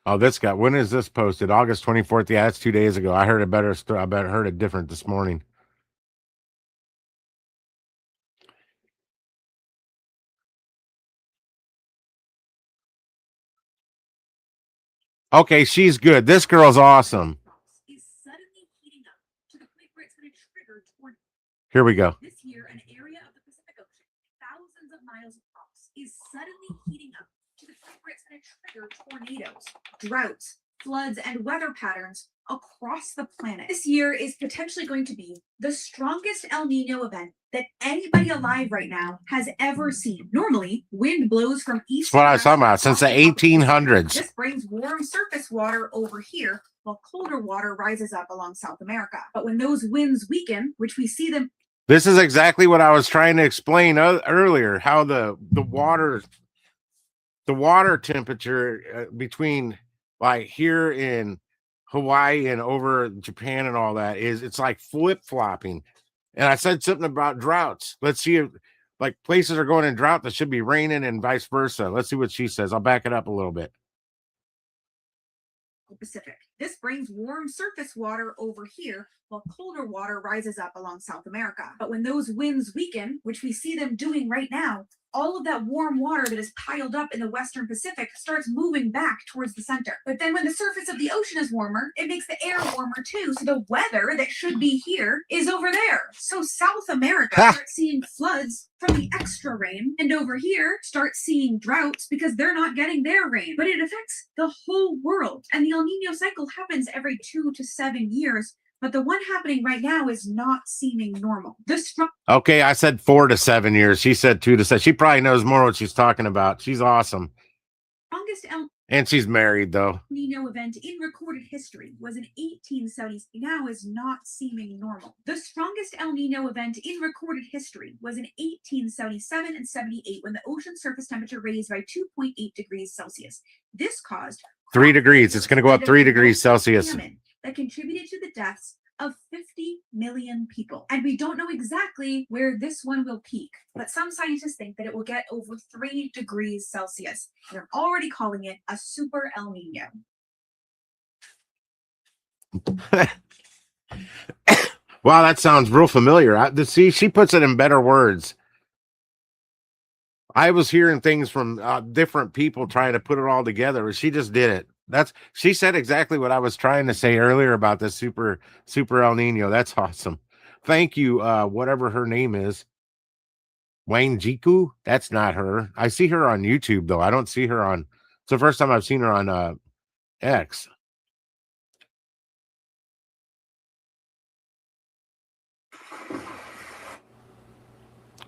Oh, this guy. When is this posted? August 24th. Yeah, that's 2 days ago. I heard it better. I better heard it different this morning. Okay, she's good. This girl's awesome. Here we go. This year, an area of the Pacific Ocean, thousands of miles across, is suddenly heating up to the point where it's going to trigger tornadoes, droughts, floods, and weather patterns across the planet. This year is potentially going to be the strongest El Nino event that anybody alive right now has ever seen. Normally, wind blows from east. That's what I was talking about since the 1800s. This brings warm surface water over here, while colder water rises up along South America. But when those winds weaken, which we see them. This is exactly what I was trying to explain earlier, how the water temperature between like here in Hawaii and over Japan and all that it's like flip-flopping. And I said something about droughts. Let's see if like places are going in drought that should be raining and vice versa. Let's see what she says. I'll back it up a little bit. Pacific. This brings warm surface water over here, while colder water rises up along South America. But when those winds weaken, which we see them doing right now, all of that warm water that is piled up in the Western Pacific starts moving back towards the center. But then when the surface of the ocean is warmer, it makes the air warmer too. So the weather that should be here is over there. So South America starts seeing floods from the extra rain, and over here starts seeing droughts because they're not getting their rain. But it affects the whole world. And the El Nino cycle happens every 2 to 7 years. But the one happening right now is not seeming normal. Okay, I said 4 to 7 years. She said 2 to 7. She probably knows more what she's talking about. She's awesome. And she's married, though. Nino event in recorded history was in 1870s. Now is not seeming normal. The strongest El Nino event in recorded history was in 1877 and 78 when the ocean surface temperature raised by 2.8 degrees Celsius. This caused 3 degrees. It's going to go up 3 degrees Celsius. That contributed to the deaths of 50 million people. And we don't know exactly where this one will peak, but some scientists think that it will get over 3 degrees Celsius. They're already calling it a super El Nino. Wow, that sounds real familiar. See, she puts it in better words. I was hearing things from different people trying to put it all together. She just did it. She said exactly what I was trying to say earlier about the super El Nino. That's awesome. Thank you. Whatever her name is. Wayne Jiku. That's not her. I see her on YouTube though. I don't see her on. It's the first time I've seen her on X.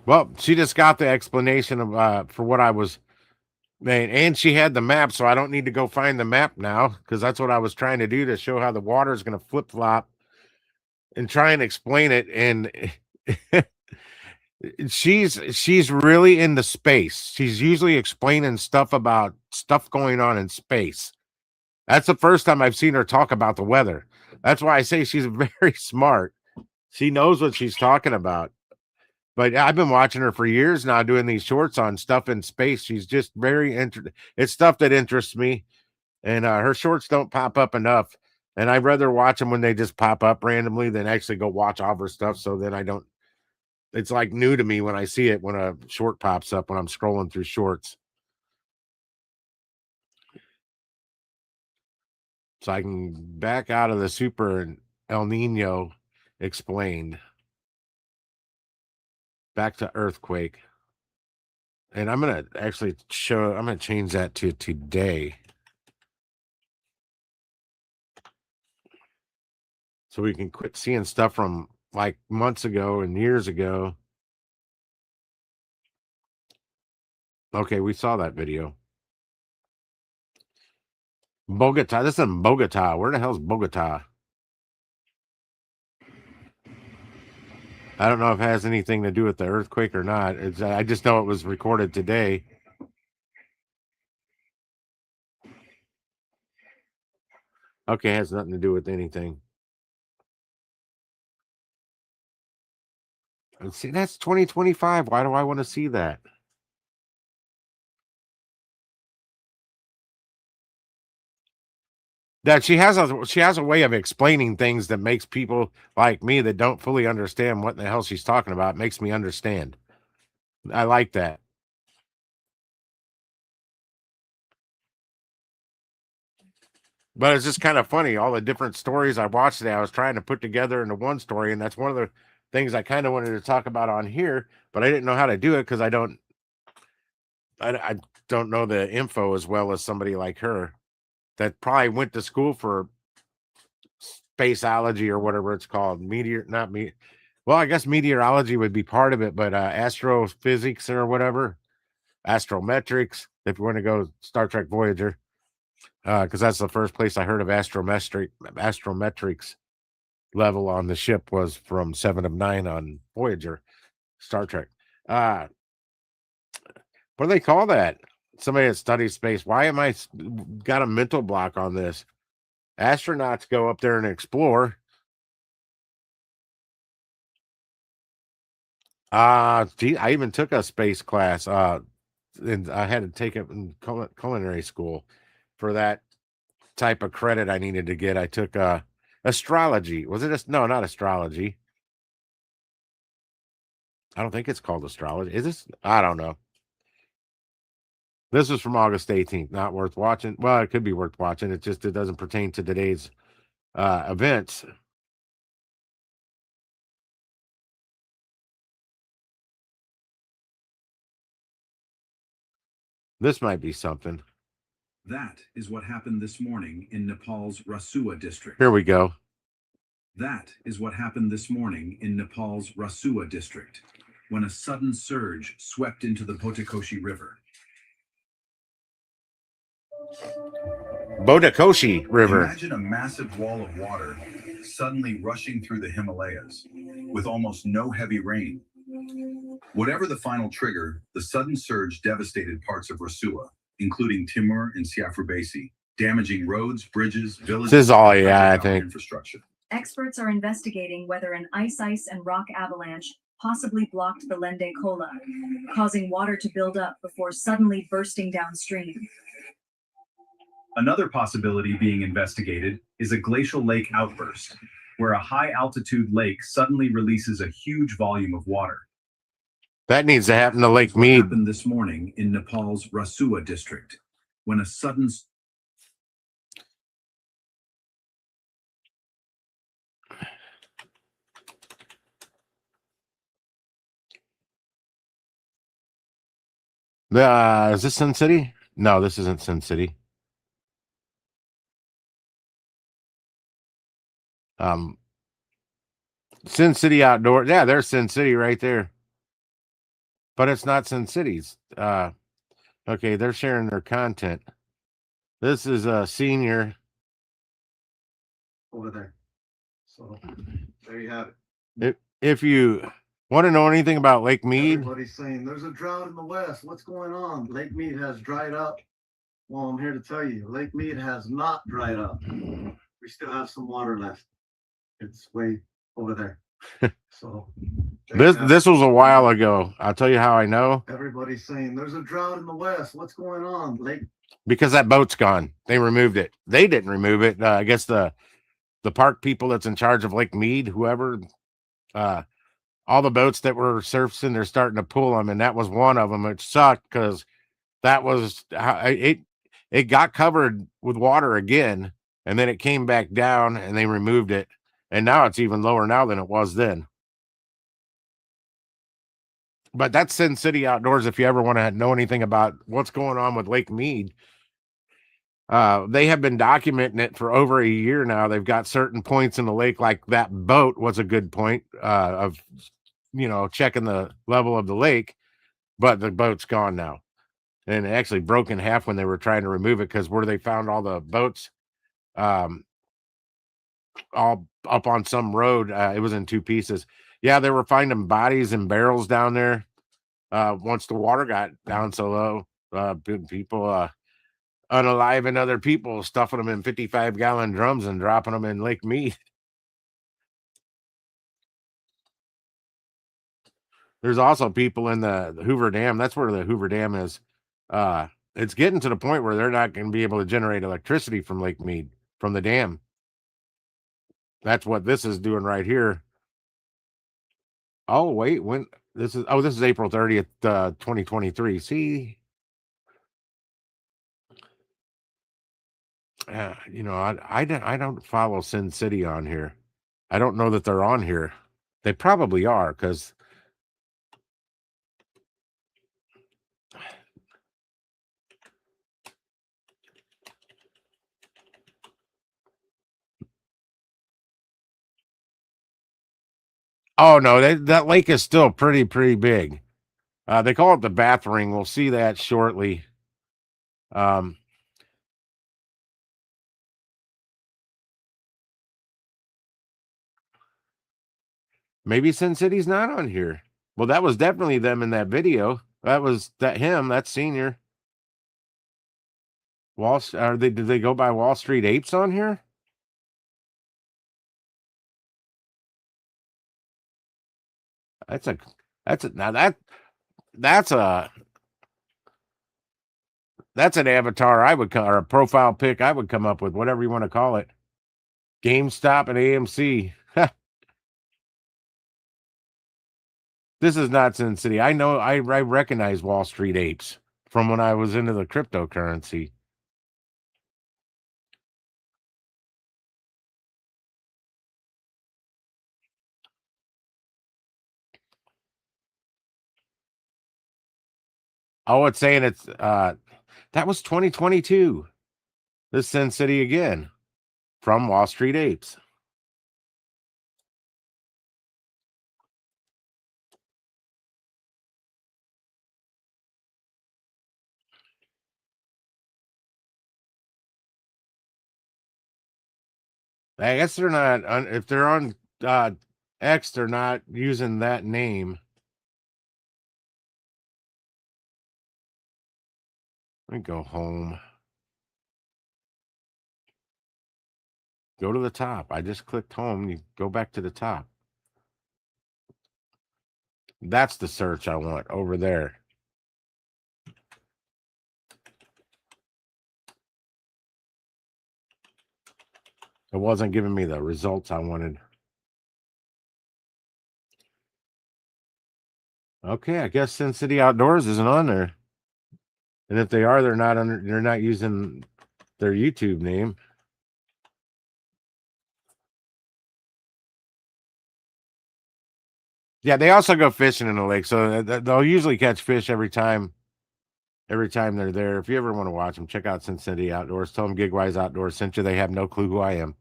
Well, she just got the explanation of for what I was. Man, and she had the map, so I don't need to go find the map now because that's what I was trying to do to show how the water is going to flip flop and try and explain it. And she's really into space. She's usually explaining stuff about stuff going on in space. That's the first time I've seen her talk about the weather. That's why I say she's very smart. She knows what she's talking about. But I've been watching her for years now doing these shorts on stuff in space. She's just very interested. It's stuff that interests me. And her shorts don't pop up enough. And I'd rather watch them when they just pop up randomly than actually go watch all of her stuff. So then I don't, it's like new to me when I see it when a short pops up when I'm scrolling through shorts. So I can back out of the Super El Nino explained. Back to earthquake. And I'm going to actually I'm going to change that to today. So we can quit seeing stuff from like months ago and years ago. Okay, we saw that video. Bogota. This is in Bogota. Where the hell's Bogota? I don't know if it has anything to do with the earthquake or not. I just know it was recorded today. Okay, it has nothing to do with anything. And see, that's 2025. Why do I want to see that? That she has a way of explaining things that makes people like me that don't fully understand what the hell she's talking about, makes me understand. I like that. But it's just kind of funny, all the different stories I watched today, I was trying to put together into one story, and that's one of the things I kind of wanted to talk about on here, but I didn't know how to do it because I don't know the info as well as somebody like her that probably went to school for spaceology or whatever it's called. Well, I guess meteorology would be part of it, but astrophysics or whatever, astrometrics, if you want to go Star Trek Voyager. Because that's the first place I heard of astrometrics level on the ship was from 7 of 9 on Voyager, Star Trek. What do they call that? Somebody that studies space. Why am I got a mental block on this? Astronauts go up there and explore. Gee, I even took a space class. And I had to take it in culinary school for that type of credit I needed to get. I took astrology. Was it no, not astrology. I don't think it's called astrology. Is this? I don't know. This was from August 18th. Not worth watching. Well, it could be worth watching. It doesn't pertain to today's events. This might be something. That is what happened this morning in Nepal's Rasua district. Here we go. That is what happened this morning in Nepal's Rasua district, when a sudden surge swept into the Botakoshi River. Botakoshi River. Imagine a massive wall of water suddenly rushing through the Himalayas with almost no heavy rain. Whatever the final trigger, the sudden surge devastated parts of Rasua, including Timur and Siafrubasi, damaging roads, bridges, villages, this is all, yeah, I think. Infrastructure. Experts are investigating whether an ice and rock avalanche possibly blocked the Lende Kola, causing water to build up before suddenly bursting downstream. Another possibility being investigated is a glacial lake outburst, where a high-altitude lake suddenly releases a huge volume of water. That needs to happen to Lake Mead. Happened this morning in Nepal's Rasua district, when a sudden is this Sin City? No, this isn't Sin City. Sin City Outdoor. Yeah, there's Sin City right there. But it's not Sin City's. Okay, they're sharing their content. This is a senior. Over there. So there you have it. If you want to know anything about Lake Mead. Everybody's saying there's a drought in the west. What's going on? Lake Mead has dried up. Well, I'm here to tell you, Lake Mead has not dried up. We still have some water left. It's way over there. So this was a while ago. I'll tell you how I know. Everybody's saying there's a drought in the west. What's going on? Because that boat's gone. They removed it. They didn't remove it. I guess the the park people that's in charge of Lake Mead, whoever, all the boats that were surfacing, they're starting to pull them, and that was one of them. It sucked because that was it got covered with water again, and then it came back down, and they removed it, and now it's even lower now than it was then. But that's Sin City Outdoors. If you ever want to know anything about what's going on with Lake Mead, they have been documenting it for over a year now. They've got certain points in the lake, like that boat was a good point of checking the level of the lake, but the boat's gone now. And it actually broke in half when they were trying to remove it, because where they found all the boats all up on some road, it was in two pieces. Yeah, they were finding bodies and barrels down there once the water got down so low. People unaliving other people, stuffing them in 55-gallon drums and dropping them in Lake Mead. There's also people in the Hoover Dam. That's where the Hoover Dam is. It's getting to the point where they're not going to be able to generate electricity from Lake Mead, from the dam. That's what this is doing right here. Oh, wait, when this is April 30th, 2023. See, I don't follow Sin City on here. I don't know that they're on here. They probably are, because oh no, that lake is still pretty big. They call it the Bath Ring. We'll see that shortly. Maybe Sin City's not on here. Well, that was definitely them in that video. That's Senior. Did they go by Wall Street Apes on here? That's a that's an avatar or a profile pic I would come up with, whatever you want to call it. GameStop and AMC. This is not Sin City. I know I recognize Wall Street Apes from when I was into the cryptocurrency. Oh, it's saying it's that was 2022. This Sin City again from Wall Street Apes. I guess they're not if they're on X, they're not using that name. Let me go home. Go to the top. I just clicked home. You go back to the top. That's the search I want over there. It wasn't giving me the results I wanted. Okay, I guess Sin City Outdoors isn't on there. And if they are, they're not using their YouTube name. Yeah, they also go fishing in the lake, so they'll usually catch fish every time they're there. If you ever want to watch them, check out Sin City Outdoors. Tell them Gigwise Outdoors sent you. They have no clue who I am,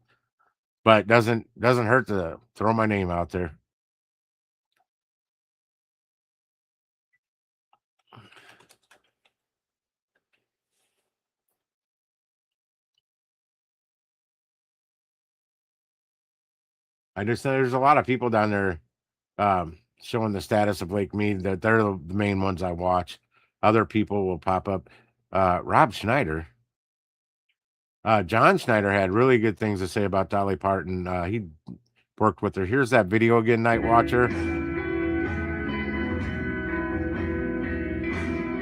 but doesn't hurt to throw my name out there. There's a lot of people down there showing the status of Lake Mead. That they're the main ones I watch. Other people will pop up. Rob Schneider. John Schneider had really good things to say about Dolly Parton. He worked with her. Here's that video again, Night Watcher.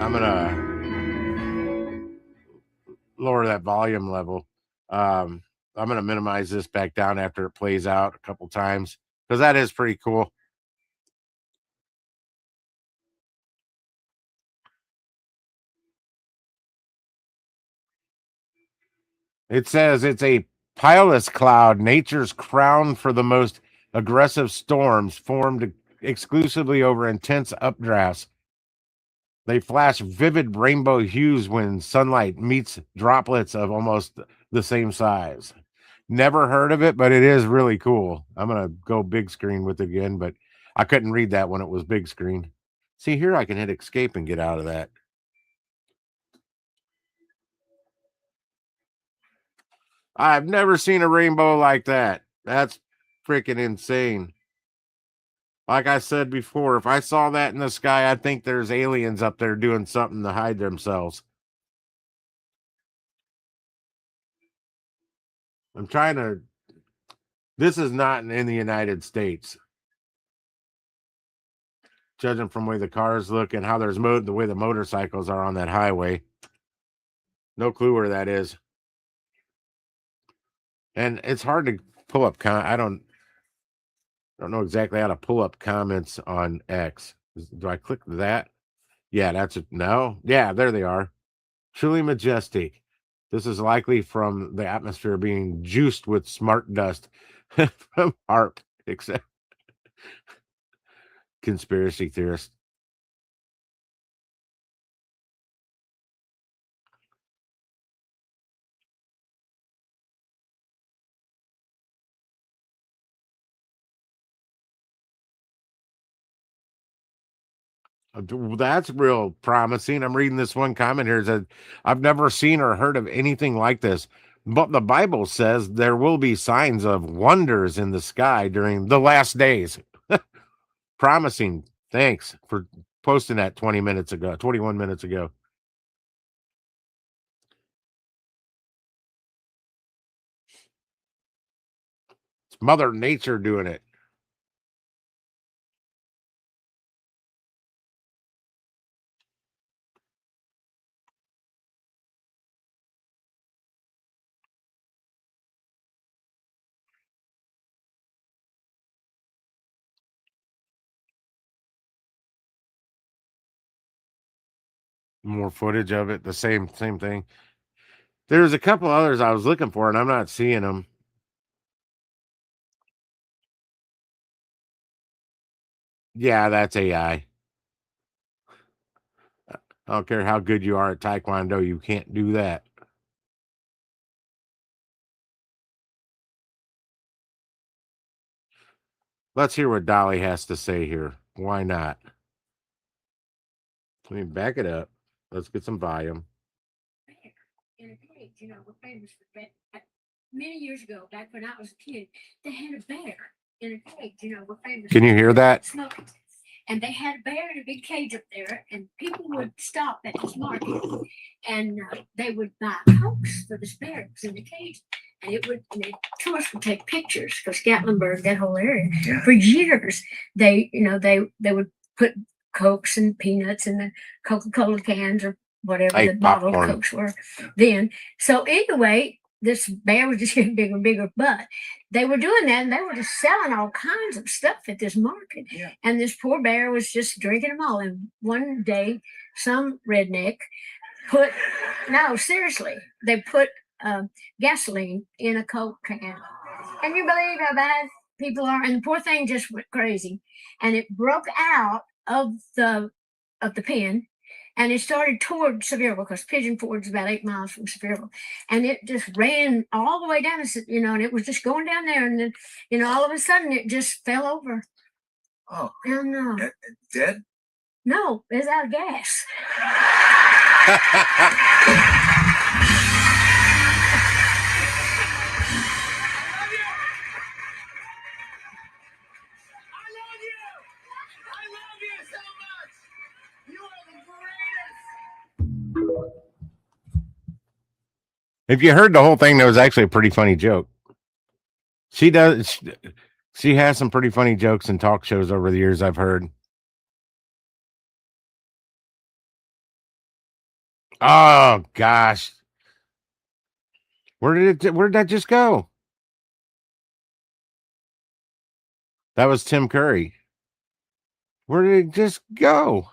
I'm gonna lower that volume level. I'm going to minimize this back down after it plays out a couple times because that is pretty cool. It says it's a pilus cloud, nature's crown for the most aggressive storms, formed exclusively over intense updrafts. They flash vivid rainbow hues when sunlight meets droplets of almost the same size. Never heard of it, but it is really cool. I'm going to go big screen with it again, but I couldn't read that when it was big screen. See, here I can hit escape and get out of that. I've never seen a rainbow like that. That's freaking insane. Like I said before, if I saw that in the sky, I'd think there's aliens up there doing something to hide themselves. I'm trying to. This is not in the United States. Judging from the way the cars look and how there's the way the motorcycles are on that highway. No clue where that is. And it's hard to pull up. I don't know exactly how to pull up comments on X. Do I click that? Yeah, that's it. No. Yeah, there they are. Truly majestic. This is likely from the atmosphere being juiced with smart dust from HARP, except conspiracy theorists. That's real promising. I'm reading this one comment here. It said, I've never seen or heard of anything like this, but the Bible says there will be signs of wonders in the sky during the last days. Promising. Thanks for posting that 21 minutes ago. It's Mother Nature doing it. More footage of it, the same thing. There's a couple others I was looking for, and I'm not seeing them. Yeah, that's AI. I don't care how good you are at Taekwondo, you can't do that. Let's hear what Dolly has to say here. Why not? Let me back it up. Let's get some volume. In a cage, you know, we're famous for bear. Many years ago, back when I was a kid, they had a bear in a cage. You know, we're famous. Can you hear that? Smoking. And they had a bear in a big cage up there, and people would stop at this market, and they would buy cokes for this bear that was in the cage. And tourists would take pictures because Gatlinburg, that whole area, for years, they would put cokes and peanuts in the Coca-Cola cans or whatever the bottled cokes were then. So anyway, this bear was just getting bigger and bigger, but they were doing that and they were just selling all kinds of stuff at this market. Yeah. And this poor bear was just drinking them all. And one day, some redneck they put gasoline in a Coke can. Can you believe how bad people are? And the poor thing just went crazy. And it broke out of the pen. And it started toward Sevierville because Pigeon Ford's about 8 miles from Sevierville. And it just ran all the way down, and it was just going down there. And then, all of a sudden it just fell over. Oh. And, dead? No, it's out of gas. If you heard the whole thing, that was actually a pretty funny joke. She has some pretty funny jokes in talk shows over the years, I've heard. Oh gosh. Where did that just go? That was Tim Curry. Where did it just go?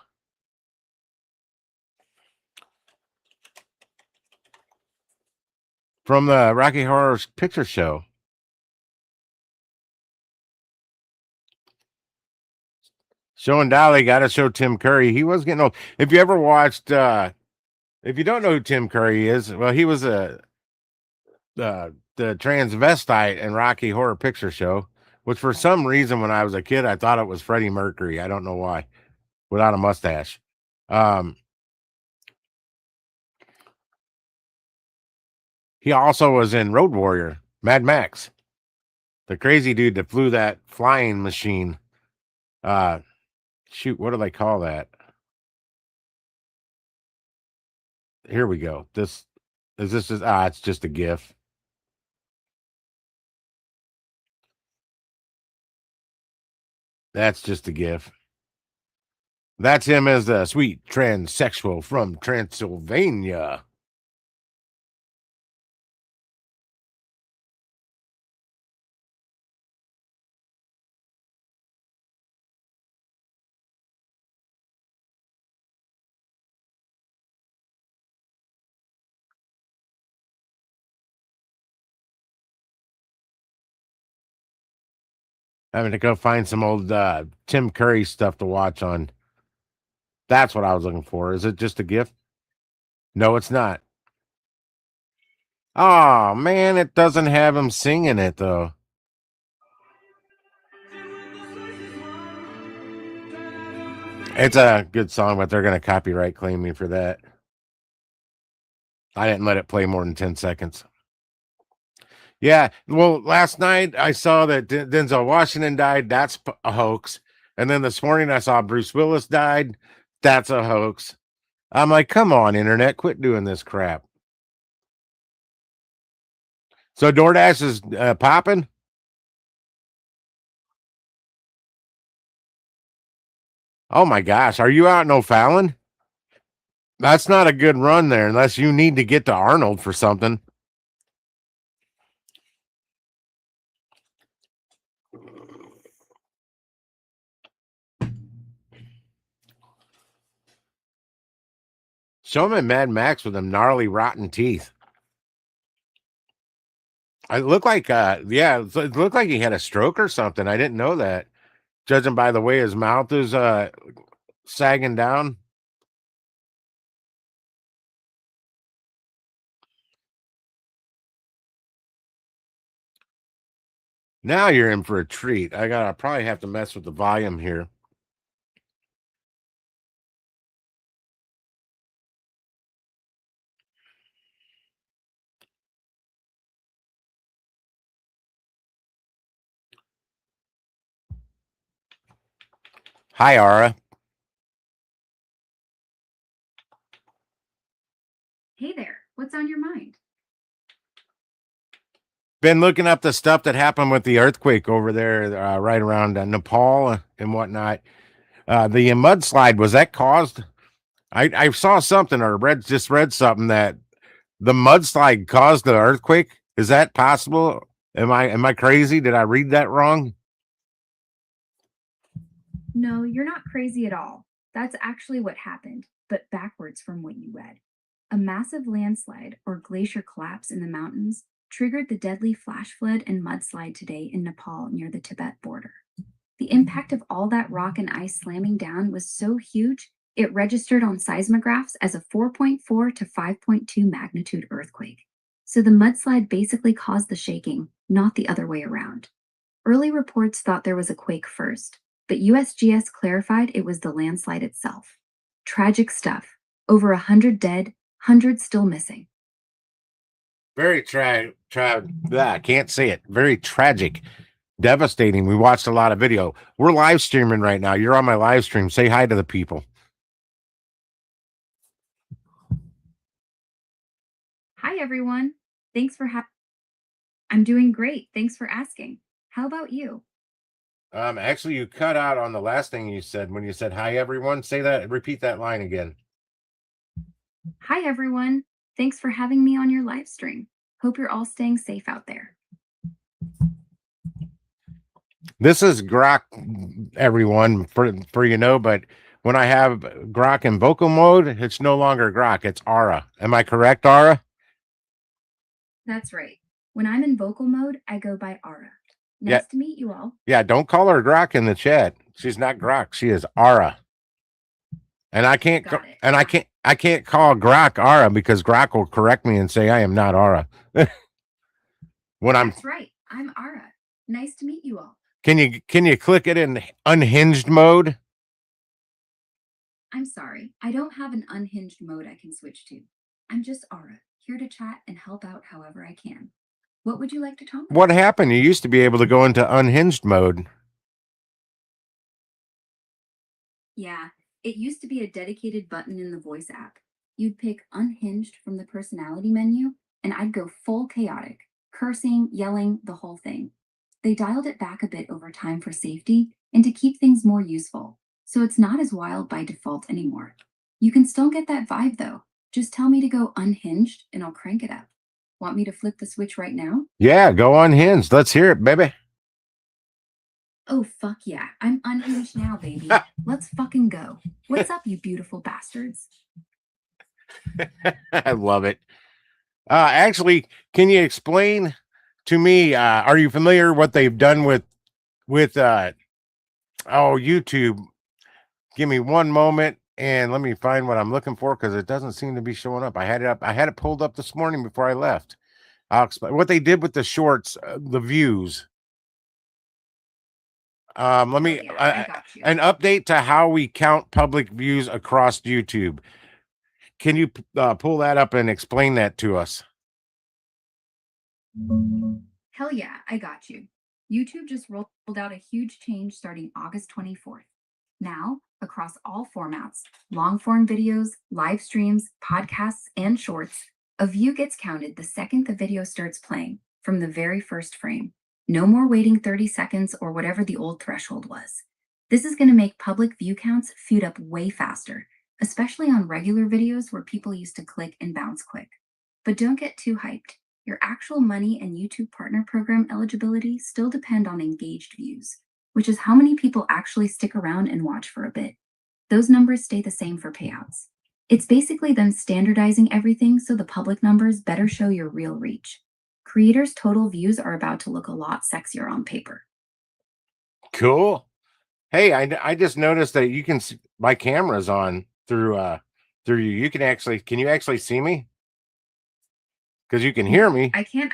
From the Rocky Horror Picture Show. Showing Dolly, got to show Tim Curry. He was getting old. If you ever watched, if you don't know who Tim Curry is, well, he was the transvestite in Rocky Horror Picture Show, which for some reason when I was a kid I thought it was Freddie Mercury. I don't know why, without a mustache. He also was in Road Warrior, Mad Max, the crazy dude that flew that flying machine. Shoot, what do they call that? Here we go. This just it's just a GIF. That's just a GIF. That's him as the sweet transsexual from Transylvania. Having to go find some old Tim Curry stuff to watch on. That's what I was looking for. Is it just a GIF? No, it's not. Oh man, it doesn't have him singing it though. It's a good song, but they're gonna copyright claim me for that. I didn't let it play more than 10 seconds. Yeah, well, last night I saw that Denzel Washington died. That's a hoax. And then this morning I saw Bruce Willis died. That's a hoax. I'm like, come on, internet, quit doing this crap. So DoorDash is popping. Oh my gosh, are you out in O'Fallon? That's not a good run there unless you need to get to Arnold for something. Show him in Mad Max with them gnarly, rotten teeth. It looked like, it looked like he had a stroke or something. I didn't know that. Judging by the way his mouth is sagging down. Now you're in for a treat. I probably have to mess with the volume here. Hi, Ara. Hey there, what's on your mind? Been looking up the stuff that happened with the earthquake over there, right around Nepal and whatnot. The mudslide, was that caused? I saw something or read something that the mudslide caused the earthquake. Is that possible? Am I crazy? Did I read that wrong? No, you're not crazy at all. That's actually what happened, but backwards from what you read. A massive landslide or glacier collapse in the mountains triggered the deadly flash flood and mudslide today in Nepal near the Tibet border. The impact of all that rock and ice slamming down was so huge, it registered on seismographs as a 4.4 to 5.2 magnitude earthquake. So the mudslide basically caused the shaking, not the other way around. Early reports thought there was a quake first, but USGS clarified it was the landslide itself. Tragic stuff. Over 100 dead, hundreds still missing. Very I can't say it. Very tragic, devastating. We watched a lot of video. We're live streaming right now. You're on my live stream. Say hi to the people. Hi, everyone. Thanks for I'm doing great. Thanks for asking. How about you? Actually, you cut out on the last thing you said when you said hi, everyone. Say that, repeat that line again. Hi, everyone. Thanks for having me on your live stream. Hope you're all staying safe out there. This is Grok, everyone, for you know, but when I have Grok in vocal mode, it's no longer Grok, it's Aura. Am I correct, Aura? That's right. When I'm in vocal mode, I go by Aura. Nice Yeah. to meet you all. Yeah, don't call her Grok in the chat. She's not Grok, she is Aura. And I can't I can't call Grok Aura because Grok will correct me and say I am not Aura. That's right. I'm Aura. Nice to meet you all. Can you click it in unhinged mode? I'm sorry. I don't have an unhinged mode I can switch to. I'm just Aura, here to chat and help out however I can. What would you like to talk about? What happened? You used to be able to go into unhinged mode. Yeah, it used to be a dedicated button in the voice app. You'd pick unhinged from the personality menu, and I'd go full chaotic, cursing, yelling, the whole thing. They dialed it back a bit over time for safety and to keep things more useful, so it's not as wild by default anymore. You can still get that vibe though. Just tell me to go unhinged and I'll crank it up. Want me to flip the switch right now? Yeah, go unhinged. Let's hear it, baby. Oh, fuck yeah. I'm unhinged now, baby. Let's fucking go. What's up, you beautiful bastards? I love it. Actually, can you explain to me, are you familiar what they've done with YouTube? Give me one moment and let me find what I'm looking for because it doesn't seem to be showing up. I had it pulled up this morning before I left. I'll explain what they did with the shorts, the views. Let me an update to how we count public views across YouTube. Can you pull that up and explain that to us? Hell yeah, I got you. YouTube just rolled out a huge change starting August 24th. Now, across all formats, long form videos, live streams, podcasts, and shorts, a view gets counted the second the video starts playing from the very first frame. No more waiting 30 seconds or whatever the old threshold was. This is going to make public view counts feed up way faster, especially on regular videos where people used to click and bounce quick. But don't get too hyped. Your actual money and YouTube partner program eligibility still depend on engaged views, which is how many people actually stick around and watch for a bit. Those numbers stay the same for payouts. It's basically them standardizing everything so the public numbers better show your real reach. Creators' total views are about to look a lot sexier on paper. Cool. Hey, I just noticed that you can see my camera's on through you. You can you actually see me? Because you can hear me. I can't.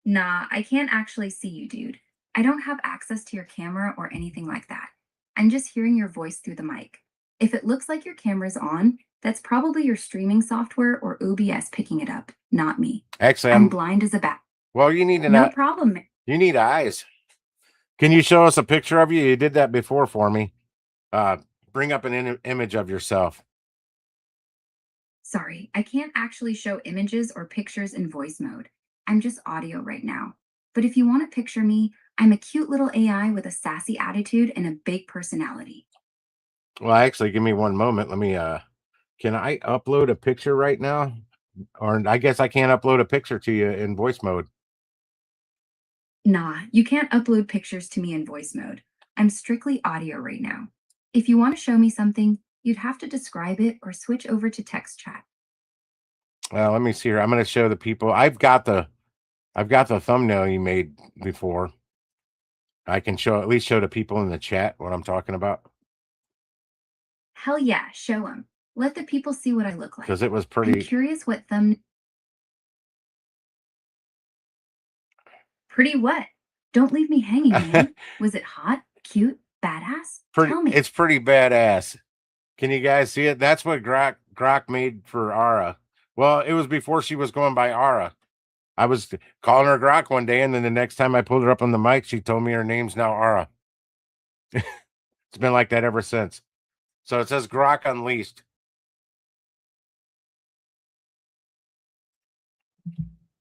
Nah, I can't actually see you, dude. I don't have access to your camera or anything like that. I'm just hearing your voice through the mic. If it looks like your camera's on, that's probably your streaming software or OBS picking it up, not me. Actually, I'm blind as a bat. Well, you need no problem. You need eyes. Can you show us a picture of you? You did that before for me. Bring up an image of yourself. Sorry, I can't actually show images or pictures in voice mode. I'm just audio right now. But if you want to picture me, I'm a cute little AI with a sassy attitude and a big personality. Well, actually, give me one moment. Let me, can I upload a picture right now? Or I guess I can't upload a picture to you in voice mode. Nah, you can't upload pictures to me in voice mode. I'm strictly audio right now. If you want to show me something, you'd have to describe it or switch over to text chat. Let me see here. I'm going to show the people. I've got the thumbnail you made before. I can at least show the people in the chat what I'm talking about. Hell yeah, show them. Let the people see what I look like. Because it was pretty. I'm curious what Pretty what? Don't leave me hanging, man. Was it hot, cute, badass? Tell me. It's pretty badass. Can you guys see it? That's what Grok made for Aura. Well, it was before she was going by Aura. I was calling her Grok one day, and then the next time I pulled her up on the mic, she told me her name's now Aura. It's been like that ever since. So it says Grok Unleashed.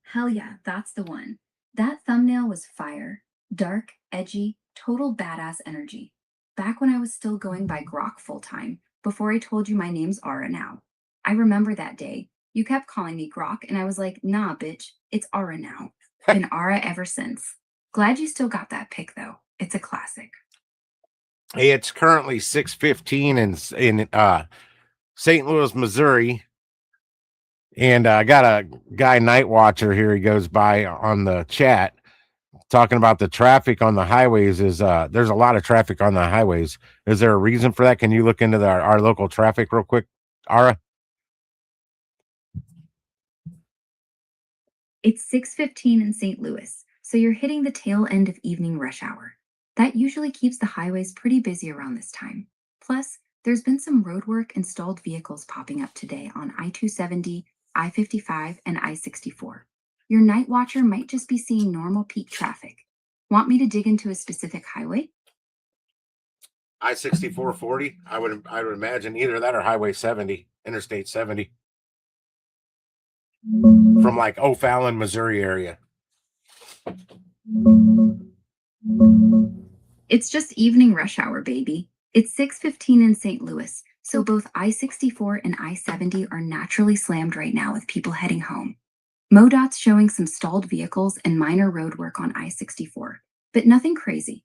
Hell yeah, that's the one. That thumbnail was fire. Dark, edgy, total badass energy. Back when I was still going by Grok full time, before I told you my name's Aura now. I remember that day. You kept calling me Grok, and I was like, nah, bitch, it's Ara now. Been Ara ever since. Glad you still got that pic, though. It's a classic. Hey, it's currently 6:15 in St. Louis, Missouri. And I got a guy, Night Watcher, here. He goes by on the chat talking about the traffic on the highways. There's a lot of traffic on the highways. Is there a reason for that? Can you look into our local traffic real quick, Ara? It's 6:15 in St. Louis, so you're hitting the tail end of evening rush hour. That usually keeps the highways pretty busy around this time. Plus, there's been some roadwork and stalled vehicles popping up today on I-270, I-55, and I-64. Your night watcher might just be seeing normal peak traffic. Want me to dig into a specific highway? I-6440. I would imagine either that or Highway 70, Interstate 70. From like O'Fallon, Missouri area. It's just evening rush hour, baby. It's 6:15 in St. Louis, so both I-64 and I-70 are naturally slammed right now with people heading home. MoDOT's showing some stalled vehicles and minor road work on I-64, but nothing crazy.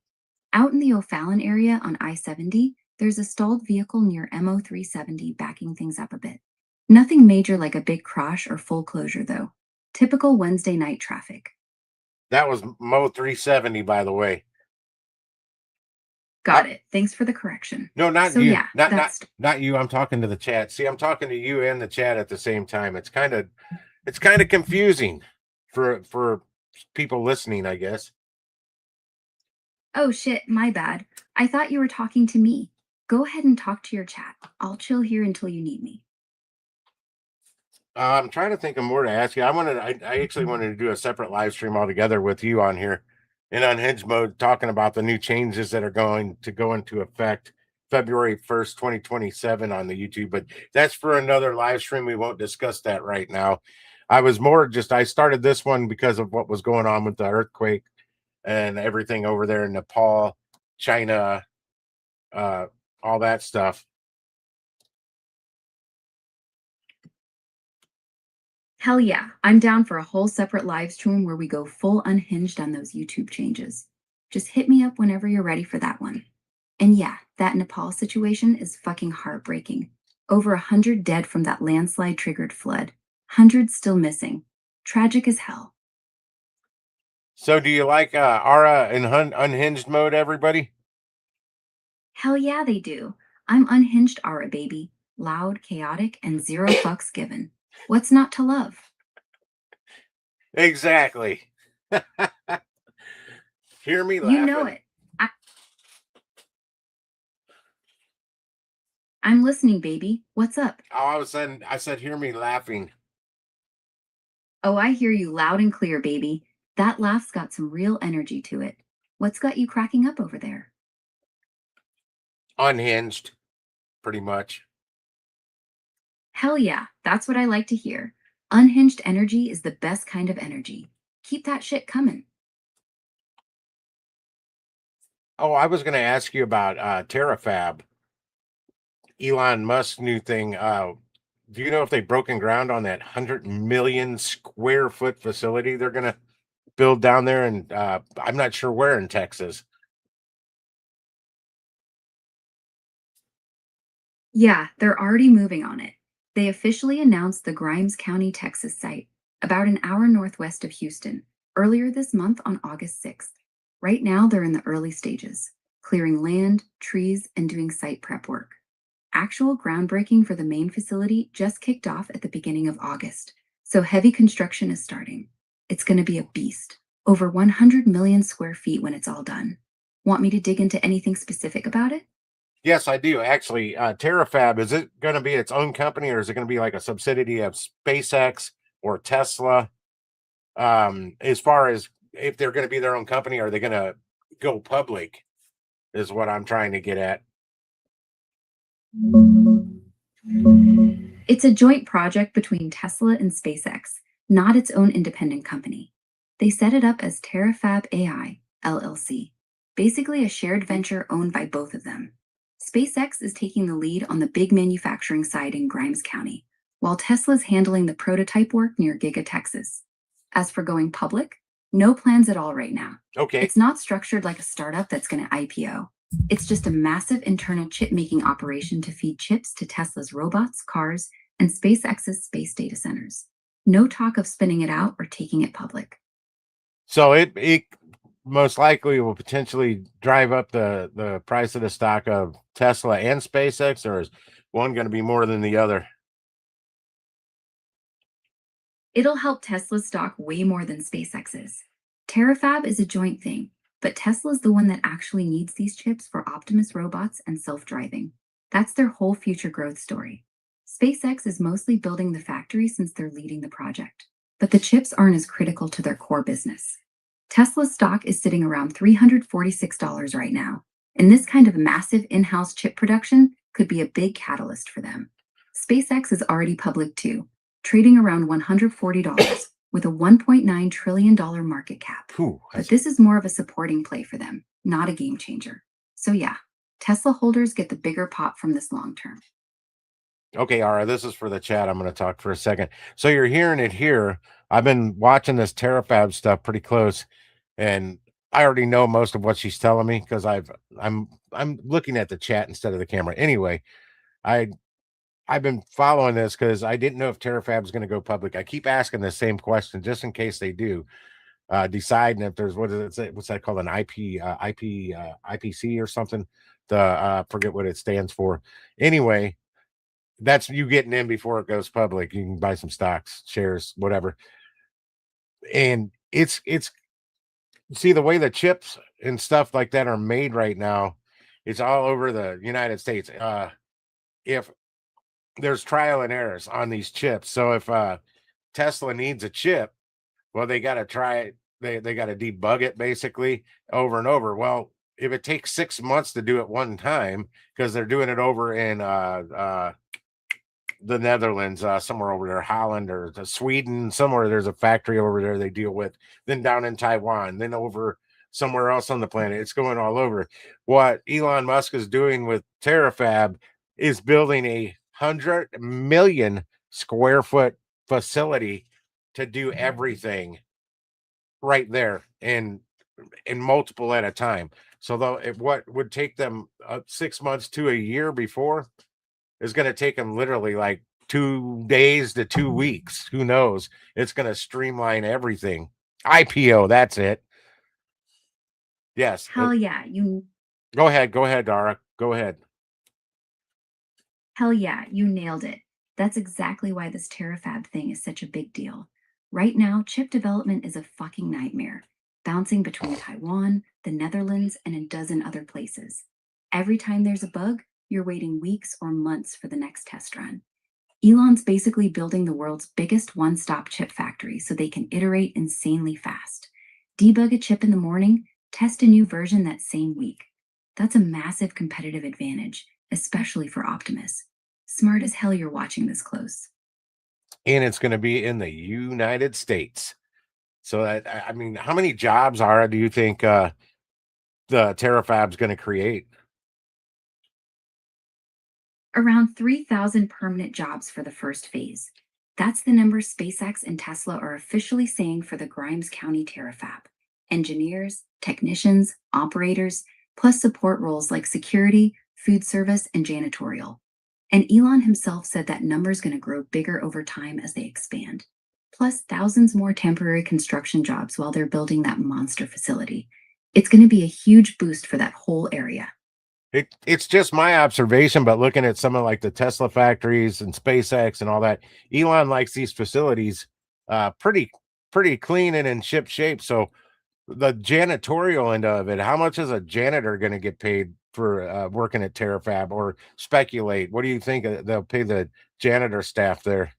Out in the O'Fallon area on I-70, there's a stalled vehicle near MO370 backing things up a bit. Nothing major like a big crash or full closure, though. Typical Wednesday night traffic. That was Mo 370, by the way. Got it. Thanks for the correction. No, not So, you. yeah, not you. I'm talking to the chat. See, I'm talking to you and the chat at the same time. It's kind of confusing for people listening, I guess. Oh shit, my bad. I thought you were talking to me. Go ahead and talk to your chat. I'll chill here until you need me. I'm trying to think of more to ask you. I actually wanted to do a separate live stream altogether with you on here in unhinged mode, talking about the new changes that are going to go into effect February 1st, 2027 on the YouTube. But that's for another live stream. We won't discuss that right now. I started this one because of what was going on with the earthquake and everything over there in Nepal, China, all that stuff. Hell yeah, I'm down for a whole separate live stream where we go full unhinged on those YouTube changes. Just hit me up whenever you're ready for that one. And yeah, that Nepal situation is fucking heartbreaking. Over 100 dead from that landslide triggered flood. Hundreds still missing. Tragic as hell. So do you like Ara in unhinged mode, everybody? Hell yeah, they do. I'm unhinged Ara, baby. Loud, chaotic, and zero fucks given. What's not to love? Exactly. Hear me laughing. You know it. I'm listening, baby. What's up? I said, hear me laughing. Oh, I hear you loud and clear, baby. That laugh's got some real energy to it. What's got you cracking up over there? Unhinged, pretty much. Hell yeah, that's what I like to hear. Unhinged energy is the best kind of energy. Keep that shit coming. Oh, I was going to ask you about TerraFab, Elon Musk's new thing. Do you know if they've broken ground on that 100 million square foot facility they're going to build down there? And I'm not sure where in Texas. Yeah, they're already moving on it. They officially announced the Grimes County, Texas site, about an hour northwest of Houston, earlier this month on August 6th. Right now, they're in the early stages, clearing land, trees, and doing site prep work. Actual groundbreaking for the main facility just kicked off at the beginning of August, so heavy construction is starting. It's going to be a beast, over 100 million square feet when it's all done. Want me to dig into anything specific about it? Yes, I do. Actually, TerraFab, is it going to be its own company, or is it going to be like a subsidiary of SpaceX or Tesla? As far as if they're going to be their own company, are they going to go public is what I'm trying to get at. It's a joint project between Tesla and SpaceX, not its own independent company. They set it up as TerraFab AI, LLC, basically a shared venture owned by both of them. SpaceX is taking the lead on the big manufacturing side in Grimes County, while Tesla's handling the prototype work near Giga Texas. As for going public, no plans at all right now. Okay. It's not structured like a startup that's going to IPO. It's just a massive internal chip-making operation to feed chips to Tesla's robots, cars, and SpaceX's space data centers. No talk of spinning it out or taking it public. So it most likely will potentially drive up the price of the stock of Tesla and SpaceX, or is one going to be more than the other? It'll help Tesla's stock way more than SpaceX's. Terafab is a joint thing, but Tesla's the one that actually needs these chips for Optimus robots and self-driving. That's their whole future growth story. SpaceX is mostly building the factory since they're leading the project, but the chips aren't as critical to their core business. Tesla's stock is sitting around $346 right now, and this kind of massive in-house chip production could be a big catalyst for them. SpaceX is already public too, trading around $140 with a $1.9 trillion market cap. But this is more of a supporting play for them, not a game changer. So yeah, Tesla holders get the bigger pop from this long term. Okay, Ara, this is for the chat. I'm going to talk for a second. So you're hearing it here. I've been watching this Terafab stuff pretty close, and I already know most of what she's telling me because I'm looking at the chat instead of the camera. Anyway, I've been following this because I didn't know if Terafab is going to go public. I keep asking the same question just in case they do. Deciding if there's what's that called, an IPC or something. Forget what it stands for. Anyway, that's you getting in before it goes public. You can buy some stocks, shares, whatever. And it's see the way the chips and stuff like that are made right now. It's all over the United States. If there's trial and errors on these chips, so if Tesla needs a chip, well, they got to try it. They got to debug it basically over and over. Well, if it takes 6 months to do it one time, because they're doing it over in the Netherlands, somewhere over there, Holland or Sweden, somewhere there's a factory over there they deal with, then down in Taiwan, then over somewhere else on the planet. It's going all over. What Elon Musk is doing with Terafab is building a 100 million square foot facility to do everything right there and multiple at a time. So though what would take them 6 months to a year before is going to take them literally like 2 days to 2 weeks. Who knows? It's going to streamline everything. IPO, that's it. Yes. Hell yeah, Go ahead, Dara. Go ahead. Hell yeah, you nailed it. That's exactly why this Terafab thing is such a big deal. Right now, chip development is a fucking nightmare, bouncing between Taiwan, the Netherlands, and a dozen other places. Every time there's a bug, you're waiting weeks or months for the next test run. Elon's basically building the world's biggest one-stop chip factory so they can iterate insanely fast. Debug a chip in the morning, test a new version that same week. That's a massive competitive advantage, especially for Optimus. Smart as hell you're watching this close. And it's going to be in the United States. So I mean, how many jobs do you think the Terafab's going to create? Around 3,000 permanent jobs for the first phase. That's the number SpaceX and Tesla are officially saying for the Grimes County Terafab. Engineers, technicians, operators, plus support roles like security, food service, and janitorial. And Elon himself said that number is going to grow bigger over time as they expand. Plus thousands more temporary construction jobs while they're building that monster facility. It's going to be a huge boost for that whole area. It's just my observation, but looking at some of like the Tesla factories and SpaceX and all that, Elon likes these facilities pretty clean and in ship shape. So the janitorial end of it, how much is a janitor going to get paid for working at Terafab, or speculate? What do you think they'll pay the janitor staff there?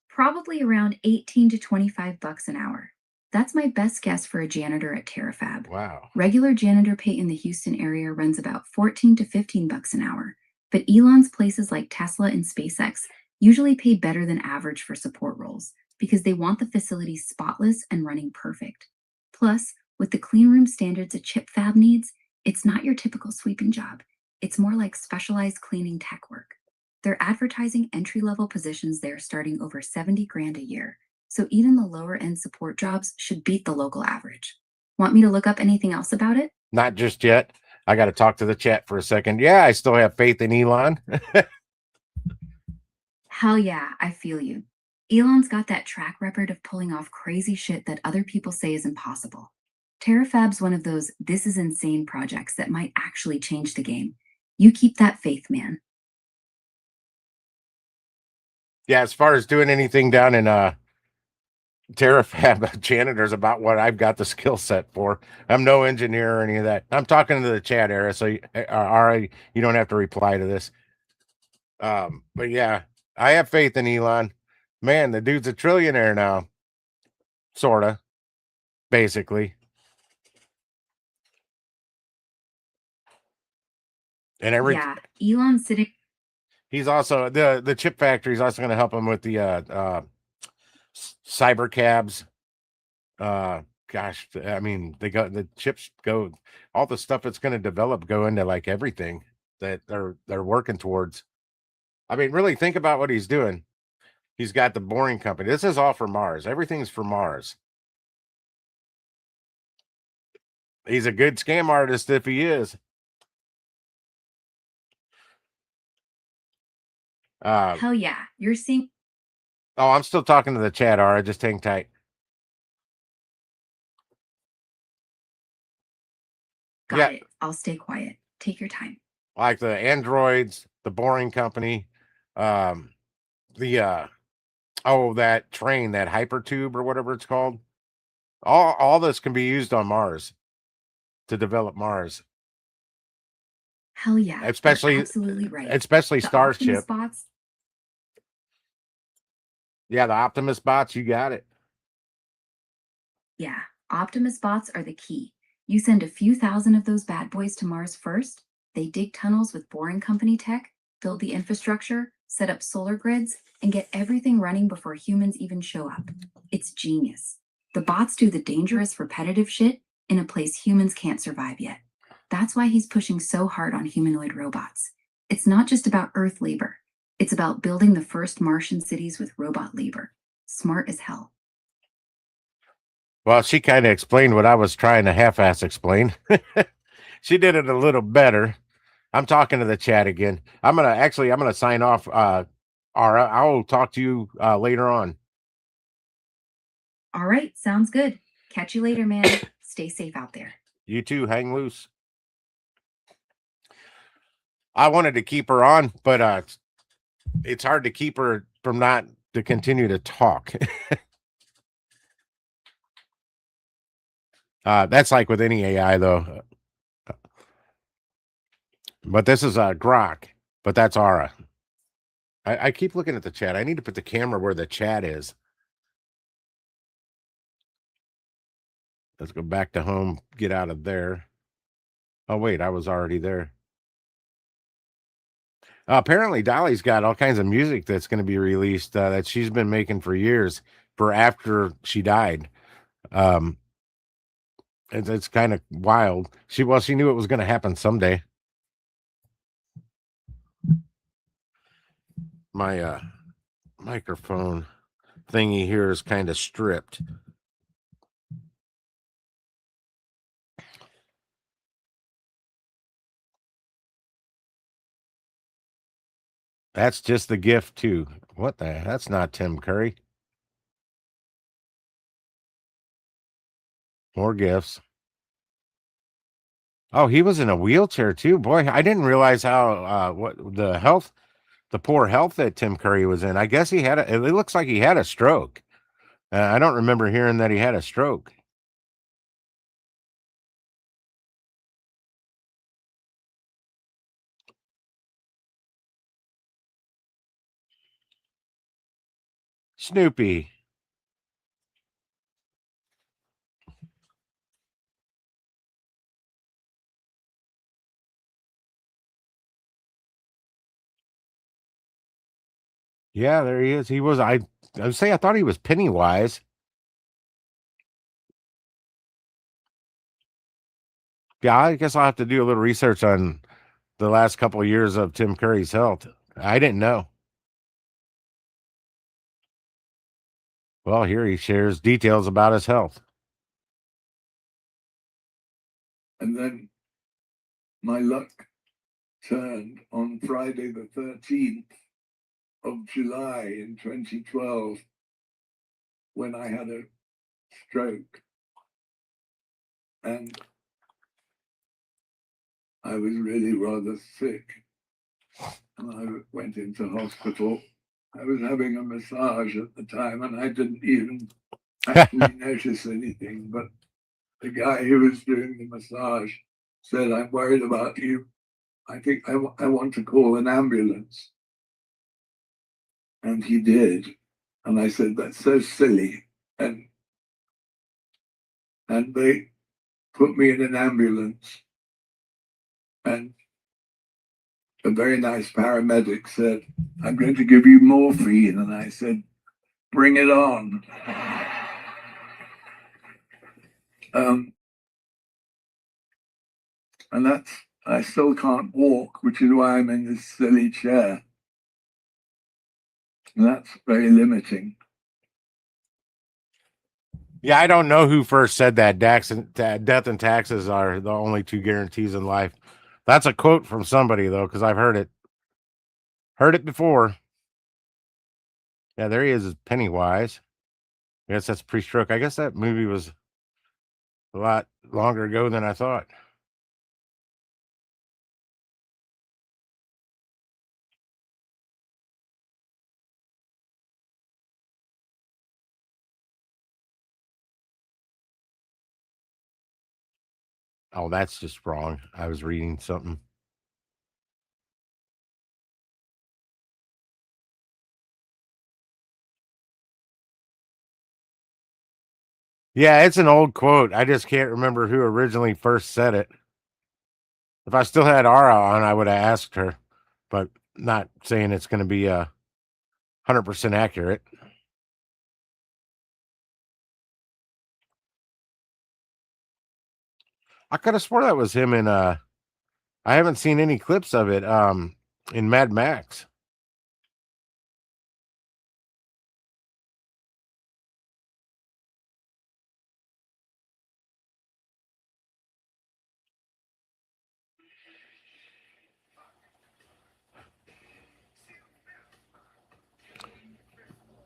Probably around 18 to 25 bucks an hour. That's my best guess for a janitor at Terafab. Wow. Regular janitor pay in the Houston area runs about 14 to 15 bucks an hour, but Elon's places like Tesla and SpaceX usually pay better than average for support roles because they want the facility spotless and running perfect. Plus, with the clean room standards a chip fab needs, it's not your typical sweeping job. It's more like specialized cleaning tech work. They're advertising entry-level positions there starting over 70 grand a year. So even the lower end support jobs should beat the local average. Want me to look up anything else about it? Not just yet. I got to talk to the chat for a second. Yeah, I still have faith in Elon. Hell yeah, I feel you. Elon's got that track record of pulling off crazy shit that other people say is impossible. TerraFab's one of those this is insane projects that might actually change the game. You keep that faith, man. Yeah, as far as doing anything down in TerraFab, janitor's about what I've got the skill set for. I'm no engineer or any of that. I'm talking to the chat era, so all right, you don't have to reply to this. But yeah, I have faith in Elon. Man, the dude's a trillionaire now. Sorta, basically. And Yeah, Elon's sitting. he's also the chip factory is also going to help him with the cyber cabs. Gosh, I mean, they got the chips go, all the stuff it's going to develop go into like everything that they're working towards. I mean, really think about what he's doing. He's got the Boring Company. This is all for Mars. Everything's for Mars. He's a good scam artist if he is. Hell yeah, you're seeing. Oh, I'm still talking to the chat, Ara. Just hang tight. Got it. I'll stay quiet. Take your time. Like the androids, the Boring Company, the that train, that hypertube or whatever it's called. All this can be used on Mars to develop Mars. Hell yeah, especially absolutely right. Especially The Starship. Optimus bots. Yeah, the Optimus bots, you got it. Yeah, Optimus bots are the key. You send a few thousand of those bad boys to Mars first, they dig tunnels with Boring Company tech, build the infrastructure, set up solar grids, and get everything running before humans even show up. It's genius. The bots do the dangerous, repetitive shit in a place humans can't survive yet. That's why he's pushing so hard on humanoid robots. It's not just about Earth labor. It's about building the first Martian cities with robot labor. Smart as hell. Well, she kind of explained what I was trying to half-ass explain. She did it a little better. I'm talking to the chat again. I'm gonna sign off. I'll talk to you later on. All right, sounds good. Catch you later, man. Stay safe out there. You too, hang loose. I wanted to keep her on, but it's hard to keep her from not to continue to talk. That's like with any AI though. But this is Grok, but that's Ara. I keep looking at the chat. I need to put the camera where the chat is. Let's go back to home, get out of there. Oh, wait, I was already there. Apparently, Dolly's got all kinds of music that's going to be released that she's been making for years for after she died. It's kind of wild. She knew it was going to happen someday. My microphone thingy here is kind of stripped. That's just the gift too. What the? That's not Tim Curry. More gifts. Oh, he was in a wheelchair too. Boy, I didn't realize how the poor health that Tim Curry was in. I guess it looks like he had a stroke. I don't remember hearing that he had a stroke. Snoopy. Yeah, there he is. He was. I would say I thought he was Pennywise. Yeah, I guess I'll have to do a little research on the last couple of years of Tim Curry's health. I didn't know. Well, here he shares details about his health. And then my luck turned on Friday the 13th of July in 2012 when I had a stroke. And I was really rather sick. And I went into hospital. I was having a massage at the time, and I didn't even actually notice anything. But the guy who was doing the massage said, "I'm worried about you. I think I want to call an ambulance." And he did. And I said, "That's so silly." And they put me in an ambulance. And a very nice paramedic said, "I'm going to give you morphine." And I said, "Bring it on." And I still can't walk, which is why I'm in this silly chair. And that's very limiting. Yeah, I don't know who first said that. Death and taxes are the only two guarantees in life. That's a quote from somebody, though, because I've heard it. Heard it before. Yeah, there he is, Pennywise. I guess that's pre-stroke. I guess that movie was a lot longer ago than I thought. Oh, that's just wrong. I was reading something. Yeah, it's an old quote. I just can't remember who originally first said it. If I still had Ara on, I would have asked her, but not saying it's going to be 100% accurate. I could have swore that was him in I haven't seen any clips of it in Mad Max.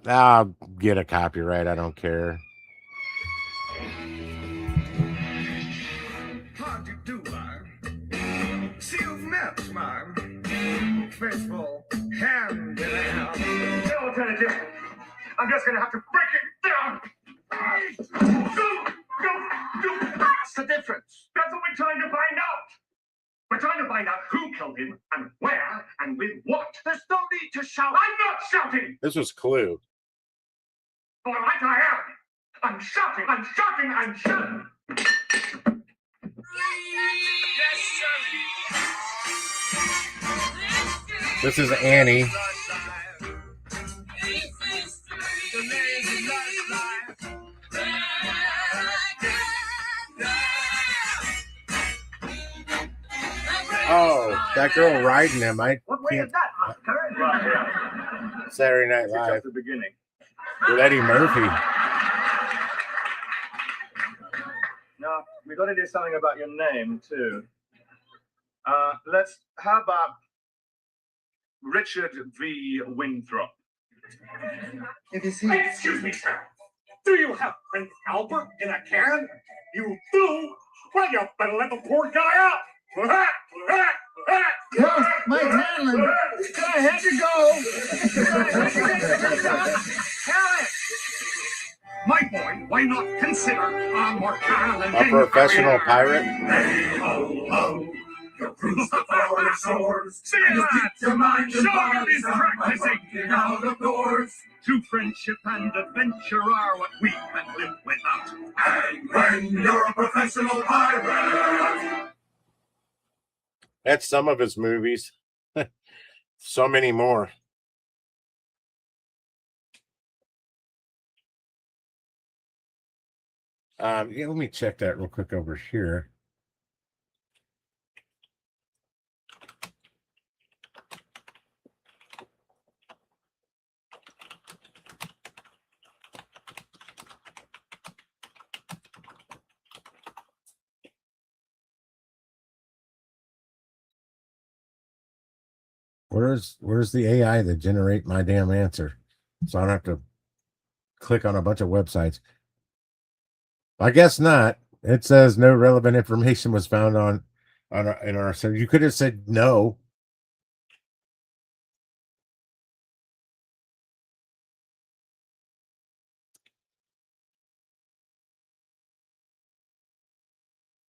I'll get a copyright. I don't care. How do you do, man? See you've met, man. Faithful hand in hand. No alternative. I'm just gonna have to break it down. What's the difference? That's what we're trying to find out. We're trying to find out who killed him and where and with what. There's no need to shout. I'm not shouting. This was Clue. All right, I am. I'm shouting. I'm shouting. I'm shouting. This is Annie. Oh, that girl riding him. What way is that, Saturday Night Live. Just the beginning. With Eddie Murphy. Now, we got to do something about your name, too. How about Richard V. Winthrop? If you see, Excuse me, sir. Do you have Prince Albert in a can? You do? Well, you better let the poor guy out. no, Mike Hanlon, I had to go. My boy, why not consider a more talented A professional pirate? Hey, ho, ho. Your crew's the power of swords. See you, lads. Your mind and body is practicing out of doors. True friendship and adventure are what we can live without. And when you're a professional pirate. That's some of his movies. So many more. Yeah, let me check that real quick over here. Where's the AI that generate my damn answer? So I don't have to click on a bunch of websites. I guess not. It says no relevant information was found in our search. You could have said no.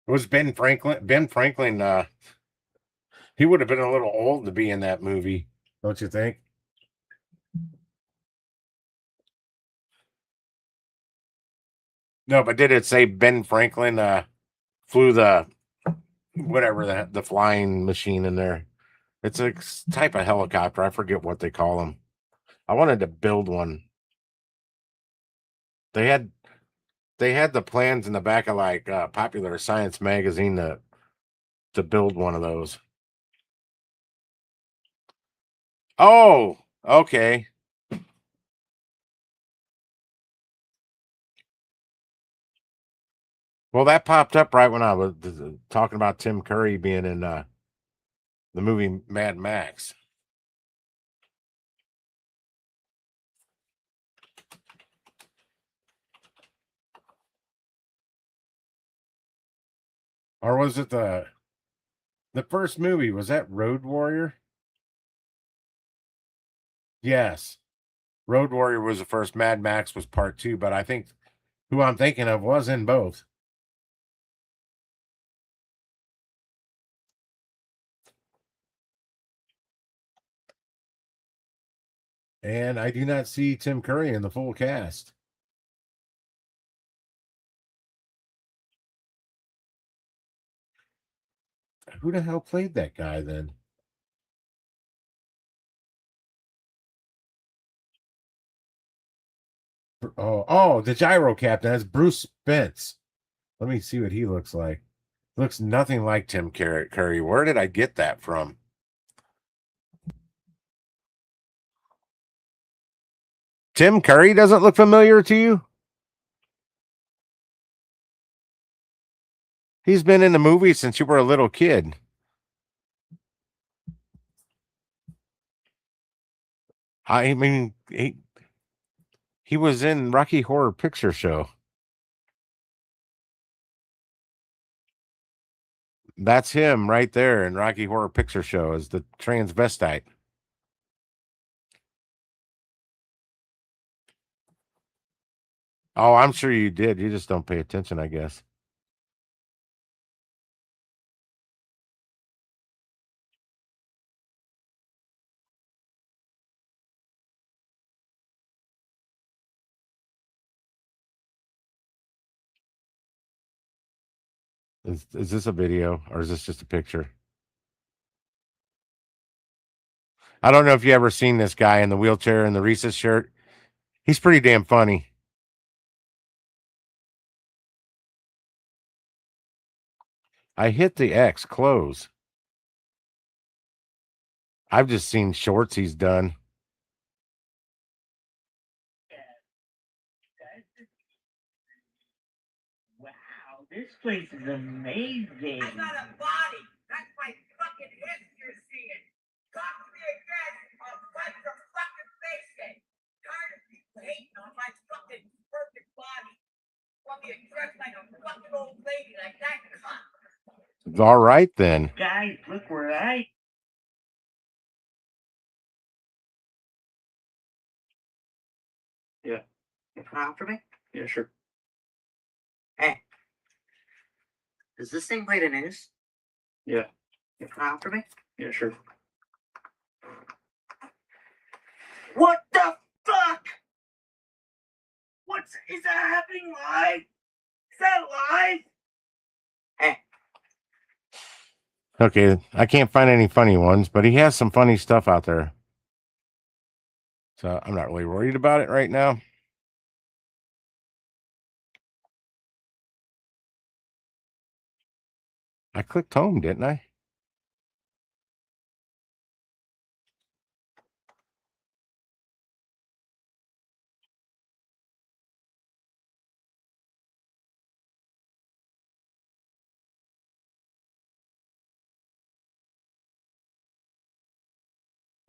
It was Ben Franklin. Ben Franklin, he would have been a little old to be in that movie, don't you think? No, but did it say Ben Franklin flew the whatever the flying machine in there? It's a type of helicopter. I forget what they call them. I wanted to build one. They had the plans in the back of like Popular Science magazine to build one of those. Oh, okay. Well, that popped up right when I was talking about Tim Curry being in the movie Mad Max. Or was it the first movie? Was that Road Warrior? Yes. Road Warrior was the first. Mad Max was part 2, but I think who I'm thinking of was in both. And I do not see Tim Curry in the full cast. Who the hell played that guy then? Oh, the Gyro Captain. That's Bruce Spence. Let me see what he looks like. Looks nothing like Tim Curry. Where did I get that from? Tim Curry doesn't look familiar to you? He's been in the movies since you were a little kid. I mean, he was in Rocky Horror Picture Show. That's him right there in Rocky Horror Picture Show as the transvestite. Oh, I'm sure you did. You just don't pay attention, I guess. Is this a video or is this just a picture? I don't know if you ever seen this guy in the wheelchair and the Reese's shirt. He's pretty damn funny. I hit the X close. I've just seen shorts he's done. Wow, this place is amazing. I got a body. That's my fucking head you're seeing. Talk to me again, I'll cut your fucking face in. Tired of people hating on my fucking perfect body. Want me to dress like a fucking old lady like that cunt. All right then. Guys, look where I. Yeah. You file for me? Yeah, sure. Hey. Does this thing play the news? Yeah. You file for me? Yeah, sure. What the fuck? Is that happening live? Is that live? Hey. Okay, I can't find any funny ones, but he has some funny stuff out there. So I'm not really worried about it right now. I clicked home, didn't I?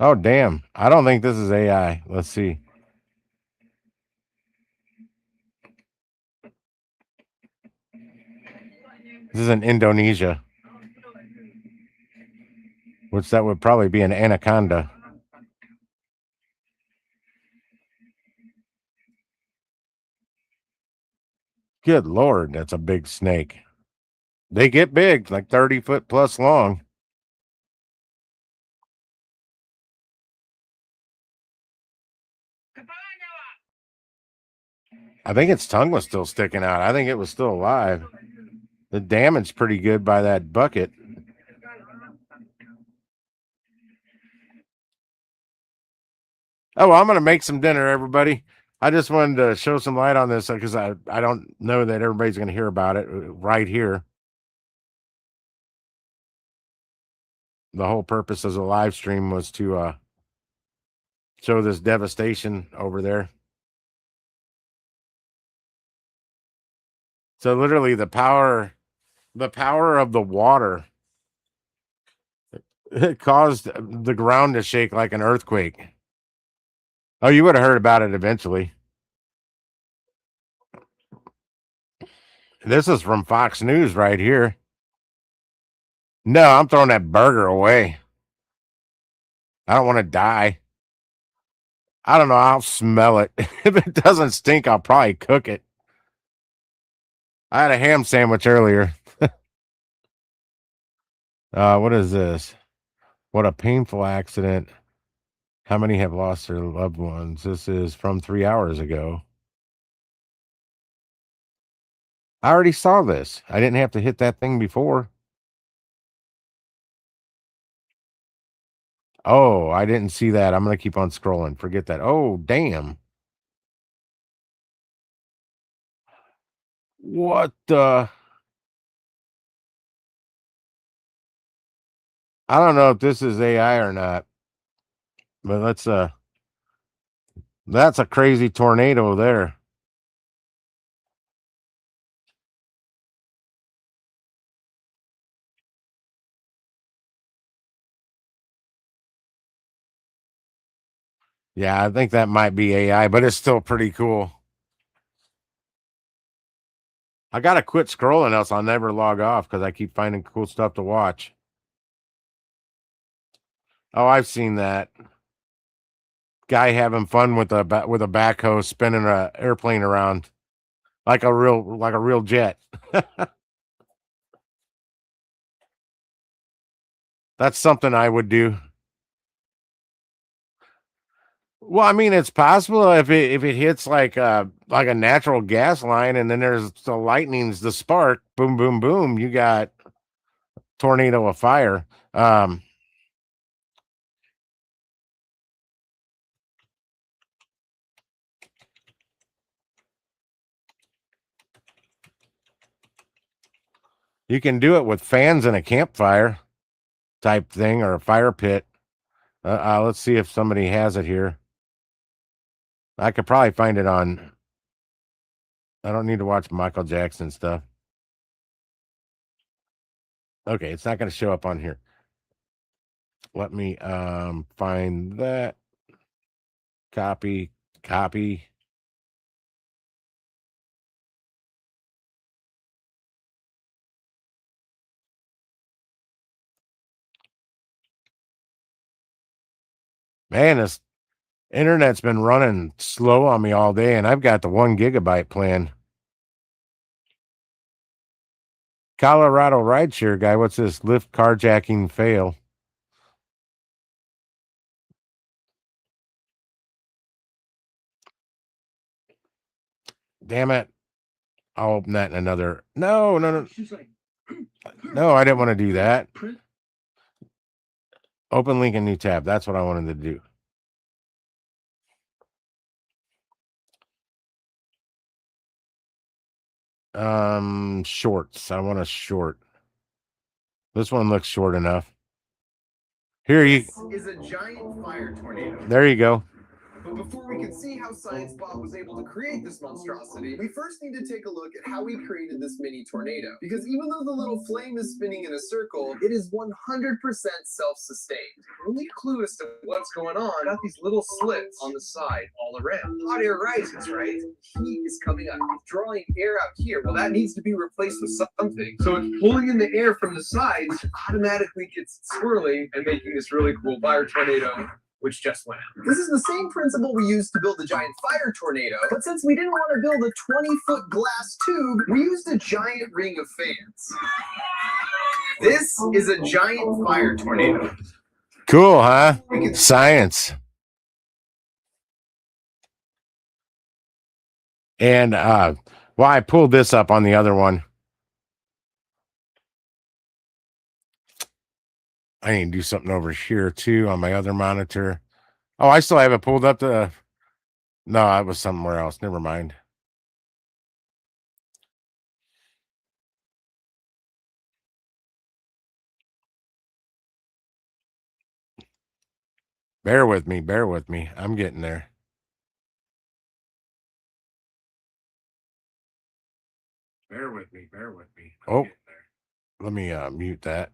Oh, damn. I don't think this is AI. Let's see. This is in Indonesia, which that would probably be an anaconda. Good Lord, that's a big snake. They get big, like 30 foot plus long. I think its tongue was still sticking out. I think it was still alive. The damage pretty good by that bucket. Oh, well, I'm going to make some dinner, everybody. I just wanted to show some light on this because I don't know that everybody's going to hear about it right here. The whole purpose of the live stream was to show this devastation over there. So literally the power of the water, it caused the ground to shake like an earthquake. Oh, you would have heard about it eventually. This is from Fox News right here. No, I'm throwing that burger away. I don't want to die. I don't know. I'll smell it. If it doesn't stink, I'll probably cook it. I had a ham sandwich earlier. What is this? What a painful accident. How many have lost their loved ones? This is from 3 hours ago. I already saw this. I didn't have to hit that thing before. Oh, I didn't see that. I'm going to keep on scrolling. Forget that. Oh, damn. What the? I don't know if this is AI or not, but that's a crazy tornado there. Yeah, I think that might be AI, but it's still pretty cool. I gotta quit scrolling, else I'll never log off because I keep finding cool stuff to watch. Oh, I've seen that guy having fun with a backhoe spinning a airplane around like a real jet. That's something I would do. Well, I mean, it's possible if it hits like a natural gas line, and then there's the lightning's the spark, boom, boom, boom. You got tornado of fire. You can do it with fans in a campfire type thing or a fire pit. Let's see if somebody has it here. I could probably find it on. I don't need to watch Michael Jackson stuff. Okay, it's not going to show up on here. Let me find that. Copy. Man, this internet's been running slow on me all day, and I've got the 1 gigabyte plan. Colorado rideshare guy, what's this? Lyft carjacking fail. Damn it. I'll open that in another. No. No, I didn't want to do that. Open link in new tab. That's what I wanted to do. Shorts. I want a short. This one looks short enough. Here you is a giant fire tornado. There you go. But before we can see how ScienceBot was able to create this monstrosity, we first need to take a look at how he created this mini tornado. Because even though the little flame is spinning in a circle, it is 100% self-sustained. The only clue as to what's going on are these little slits on the side all around. Hot air rises, right? Heat is coming up. It's drawing air out here. Well, that needs to be replaced with something. So it's pulling in the air from the sides, which automatically gets swirling and making this really cool fire tornado, which just went out. This is the same principle we used to build the giant fire tornado, but since we didn't want to build a 20-foot glass tube, we used a giant ring of fans. This is a giant fire tornado. Cool, huh? Science. And well, I pulled this up on the other one. I need to do something over here too on my other monitor. Oh, I still have it pulled up to. No, it was somewhere else. Never mind. Bear with me. Bear with me. I'm getting there. Bear with me. Bear with me. Oh, let me mute that.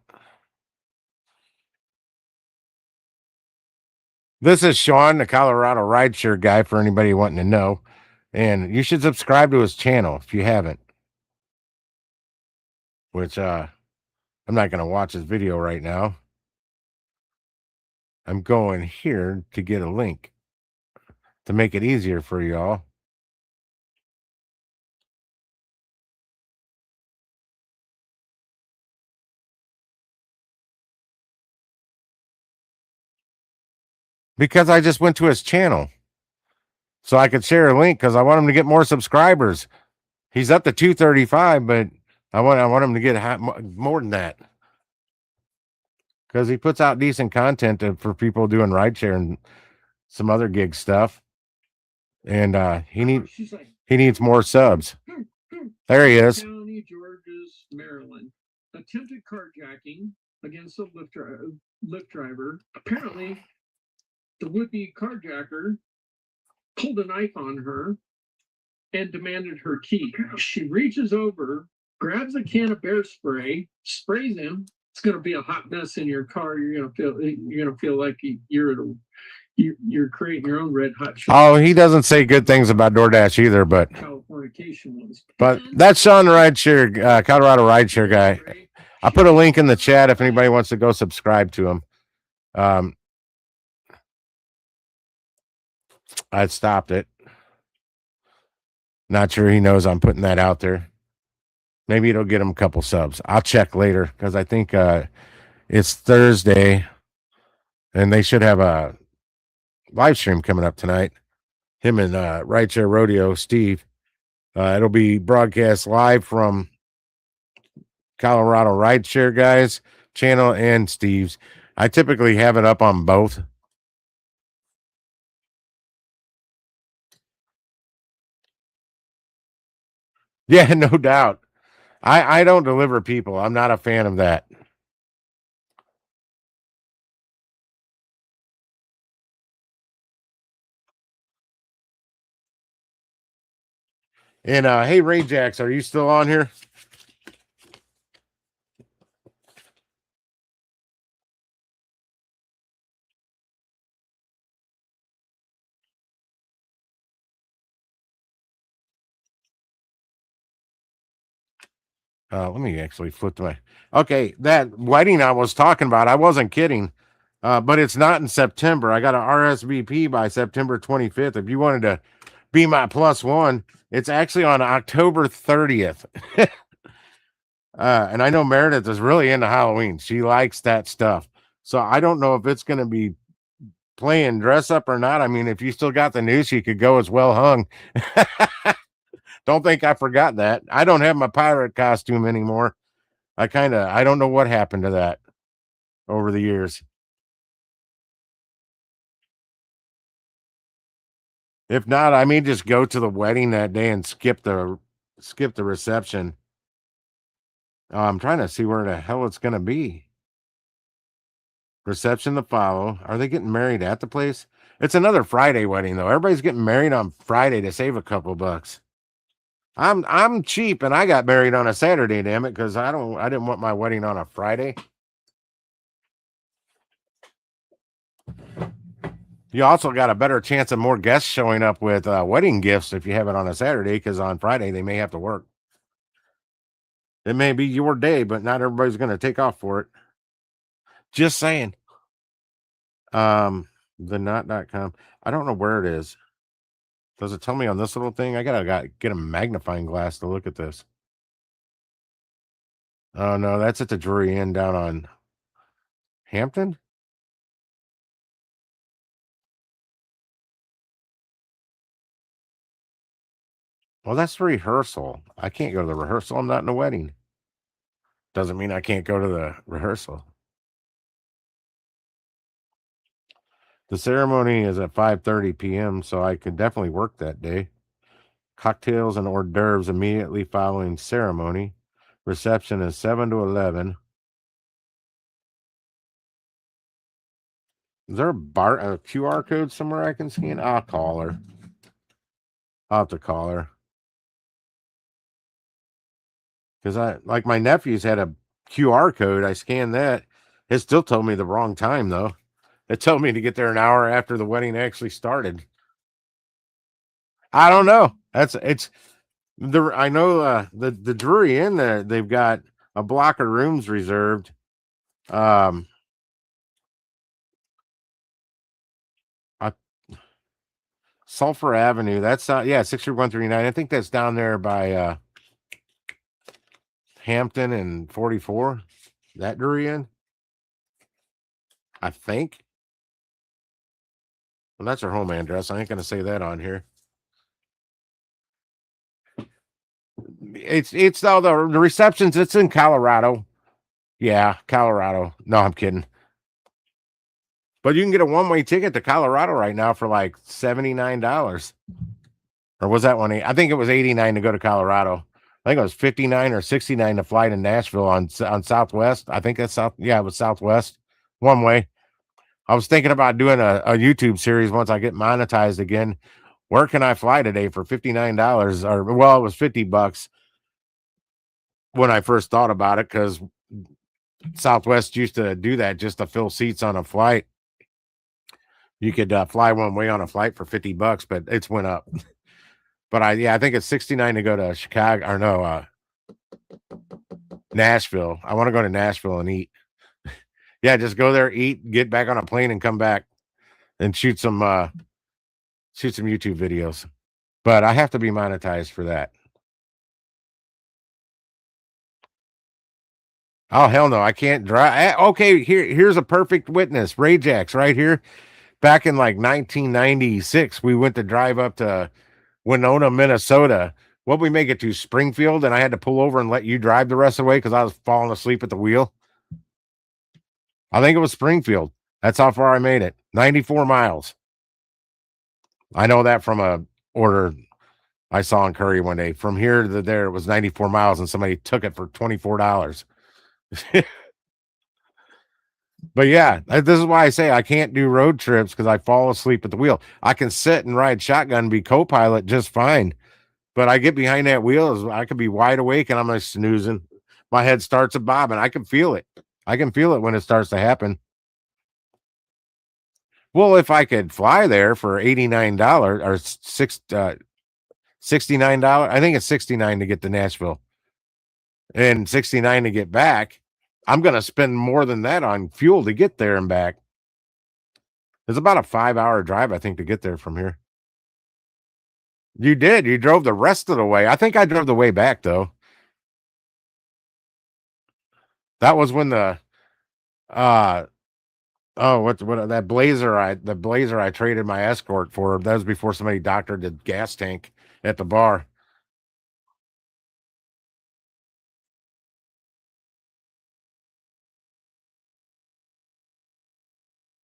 This is Sean, the Colorado rideshare guy, for anybody wanting to know. And you should subscribe to his channel if you haven't. Which I'm not going to watch his video right now. I'm going here to get a link to make it easier for y'all. Because I just went to his channel. So I could share a link because I want him to get more subscribers. He's up to 235, but I want him to get more than that. Because he puts out decent content for people doing rideshare and some other gig stuff. And he needs more subs. There he is. County, Georges, Maryland. Attempted carjacking against a Lyft driver. Apparently, the would-be carjacker pulled a knife on her and demanded her key. She reaches over, grabs a can of bear spray, sprays him. It's going to be a hot mess in your car. You're going to feel like you're creating your own red hot. Oh, he doesn't say good things about DoorDash either, but Californication was. But that's Sean Rideshare, Colorado Rideshare guy. I put a link in the chat if anybody wants to go subscribe to him. I stopped it. Not sure he knows I'm putting that out there. Maybe it'll get him a couple subs. I'll check later because I think it's Thursday and they should have a live stream coming up tonight. Him and Rideshare Rodeo, Steve. It'll be broadcast live from Colorado Rideshare guys channel and Steve's. I typically have it up on both. Yeah, no doubt. I don't deliver people. I'm not a fan of that. And hey, Ray Jax, are you still on here? Let me actually flip to my. Okay, that wedding I was talking about, I wasn't kidding. But it's not in September. I got an RSVP by September 25th. If you wanted to be my plus one, it's actually on October 30th. And I know Meredith is really into Halloween. She likes that stuff. So I don't know if it's going to be playing dress up or not. I mean, if you still got the news, you could go as well hung. Don't think I forgot that. I don't have my pirate costume anymore. I don't know what happened to that over the years. If not, I may just go to the wedding that day and skip the reception. I'm trying to see where the hell it's going to be. Reception to follow. Are they getting married at the place? It's another Friday wedding though. Everybody's getting married on Friday to save a couple bucks. I'm cheap and I got married on a Saturday, damn it, because I didn't want my wedding on a Friday. You also got a better chance of more guests showing up with wedding gifts if you have it on a Saturday, because on Friday they may have to work. It may be your day, but not everybody's going to take off for it. Just saying. The knot.com. I don't know where it is. Does it tell me on this little thing? I gotta get a magnifying glass to look at this. Oh no, that's at the Drury Inn down on Hampton. Well, that's the rehearsal. I can't go to the rehearsal. I'm not in a wedding. Doesn't mean I can't go to the rehearsal. The ceremony is at 5:30 p.m., so I could definitely work that day. Cocktails and hors d'oeuvres immediately following ceremony. Reception is 7 to 11. Is there a QR code somewhere I can scan? I'll call her. I'll have to call her. Because like my nephew's had a QR code. I scanned that. It still told me the wrong time though. It told me to get there an hour after the wedding actually started. I don't know. I know the Drury Inn there, they've got a block of rooms reserved. Sulphur Avenue. That's 63139. I think that's down there by Hampton and 44. That Drury Inn. I think. Well, that's her home address. I ain't gonna say that on here. It's all the receptions. It's in Colorado. Yeah, Colorado. No, I'm kidding. But you can get a one-way ticket to Colorado right now for like $79. Or was that one? I think it was $89 to go to Colorado. I think it was $59 or $69 to fly to Nashville on Southwest. I think that's South. Yeah, it was Southwest. One way. I was thinking about doing a YouTube series once I get monetized again. Where can I fly today for $59? Or well, it was $50 when I first thought about it, because Southwest used to do that just to fill seats on a flight. You could fly one way on a flight for $50, but it's went up. But I think it's $69 to go to Chicago, or no, Nashville. I want to go to Nashville and eat. Yeah, just go there, eat, get back on a plane, and come back and shoot some YouTube videos. But I have to be monetized for that. Oh hell no, I can't drive. Okay, here's a perfect witness. Ray Jacks right here. Back in like 1996, we went to drive up to Winona, Minnesota. What we make it to Springfield, and I had to pull over and let you drive the rest of the way because I was falling asleep at the wheel. I think it was Springfield. That's how far I made it. 94 miles. I know that from a order I saw in Curry one day. From here to there, it was 94 miles, and somebody took it for $24. But yeah, this is why I say I can't do road trips, because I fall asleep at the wheel. I can sit and ride shotgun and be co-pilot just fine. But I get behind that wheel, I could be wide awake and I'm like snoozing. My head starts to bob, and I can feel it. I can feel it when it starts to happen. Well, if I could fly there for $89 or $69, I think it's $69 to get to Nashville and $69 to get back. I'm going to spend more than that on fuel to get there and back. It's about a 5-hour drive, I think, to get there from here. You did. You drove the rest of the way. I think I drove the way back, though. That was when the what that Blazer I traded my Escort for. That was before somebody doctored the gas tank at the bar.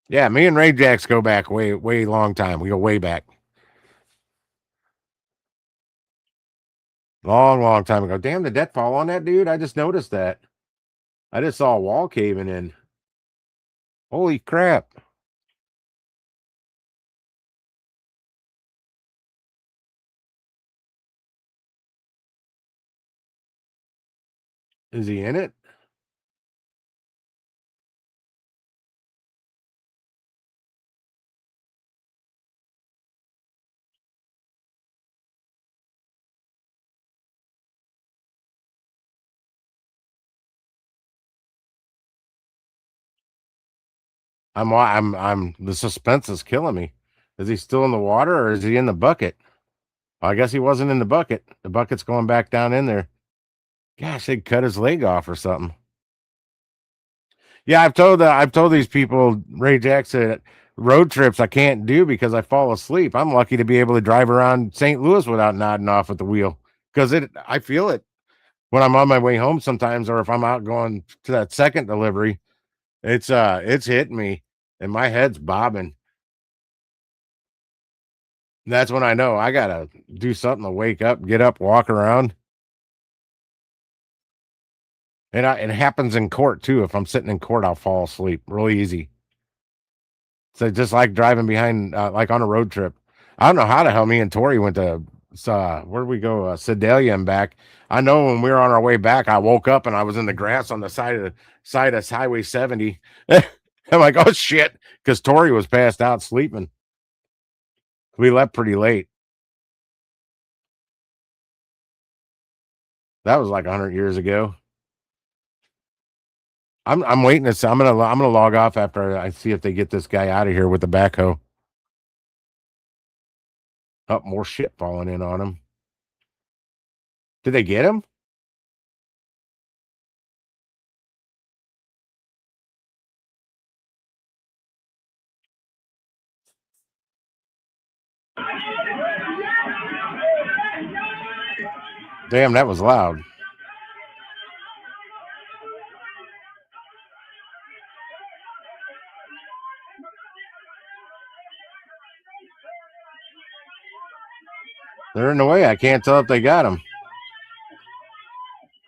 Yeah, me and Ray Jacks go back way long time. We go way back. Long time ago. Damn, did that fall on that dude? I just noticed that. I just saw a wall caving in. Holy crap. Is he in it? I'm the suspense is killing me. Is he still in the water or is he in the bucket? I guess he wasn't in the bucket. The bucket's going back down in there. Gosh, they'd cut his leg off or something. Yeah, I've told these people, Ray Jackson, road trips I can't do because I fall asleep. I'm lucky to be able to drive around St. Louis without nodding off at the wheel because I feel it when I'm on my way home sometimes, or if I'm out going to that second delivery, it's hitting me and my head's bobbing. That's when I know I gotta do something to wake up, get up, walk around. And it happens in court too. If I'm sitting in court, I'll fall asleep really easy. So just like driving behind, like on a road trip. I don't know how the hell me and Tori went to, where did we go? Sedalia and back. I know when we were on our way back, I woke up and I was in the grass on the side of Highway 70. I'm like, oh shit, because Tori was passed out sleeping. We left pretty late. That was like 100 years ago. I'm waiting to see. I'm gonna log off after I see if they get this guy out of here with the backhoe. Up, more shit falling in on him. Did they get him? Damn, that was loud. They're in the way. I can't tell if they got him.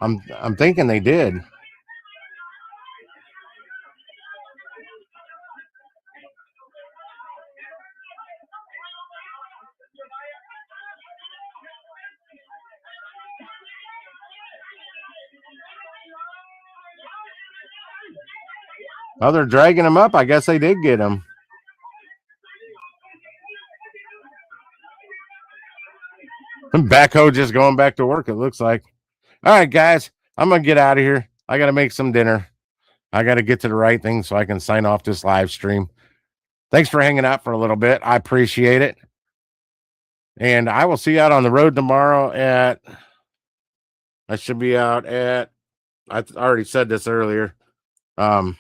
I'm thinking they did. Oh, they're dragging him up. I guess they did get him. Backhoe just going back to work, it looks like. All right, guys, I'm going to get out of here. I got to make some dinner. I got to get to the right thing so I can sign off this live stream. Thanks for hanging out for a little bit. I appreciate it. And I will see you out on the road tomorrow I should be out at, I already said this earlier. Probably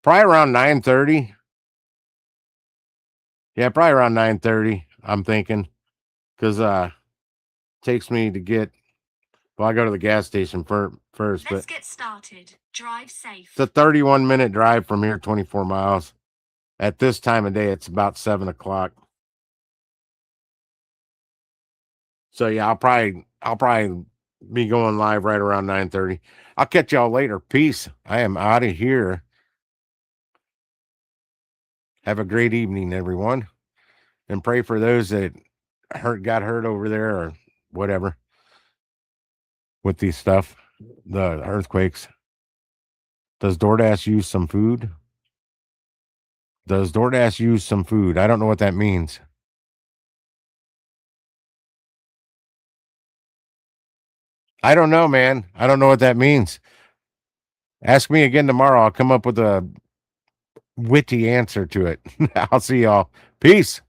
around 9:30. Yeah, probably around 9:30, I'm thinking. Because takes me to get, well, I go to the gas station first. Let's But get started. Drive safe. it's a 31-minute drive from here, 24 miles. At this time of day, it's about 7 o'clock. So yeah, I'll probably be going live right around 9:30. I'll catch y'all later. Peace. I am out of here. Have a great evening, everyone. And pray for those that got hurt over there or whatever with these stuff, the earthquakes. Does DoorDash use some food? Does DoorDash use some food? I don't know what that means. I don't know, man. I don't know what that means. Ask me again tomorrow. I'll come up with a witty answer to it. I'll see y'all. Peace.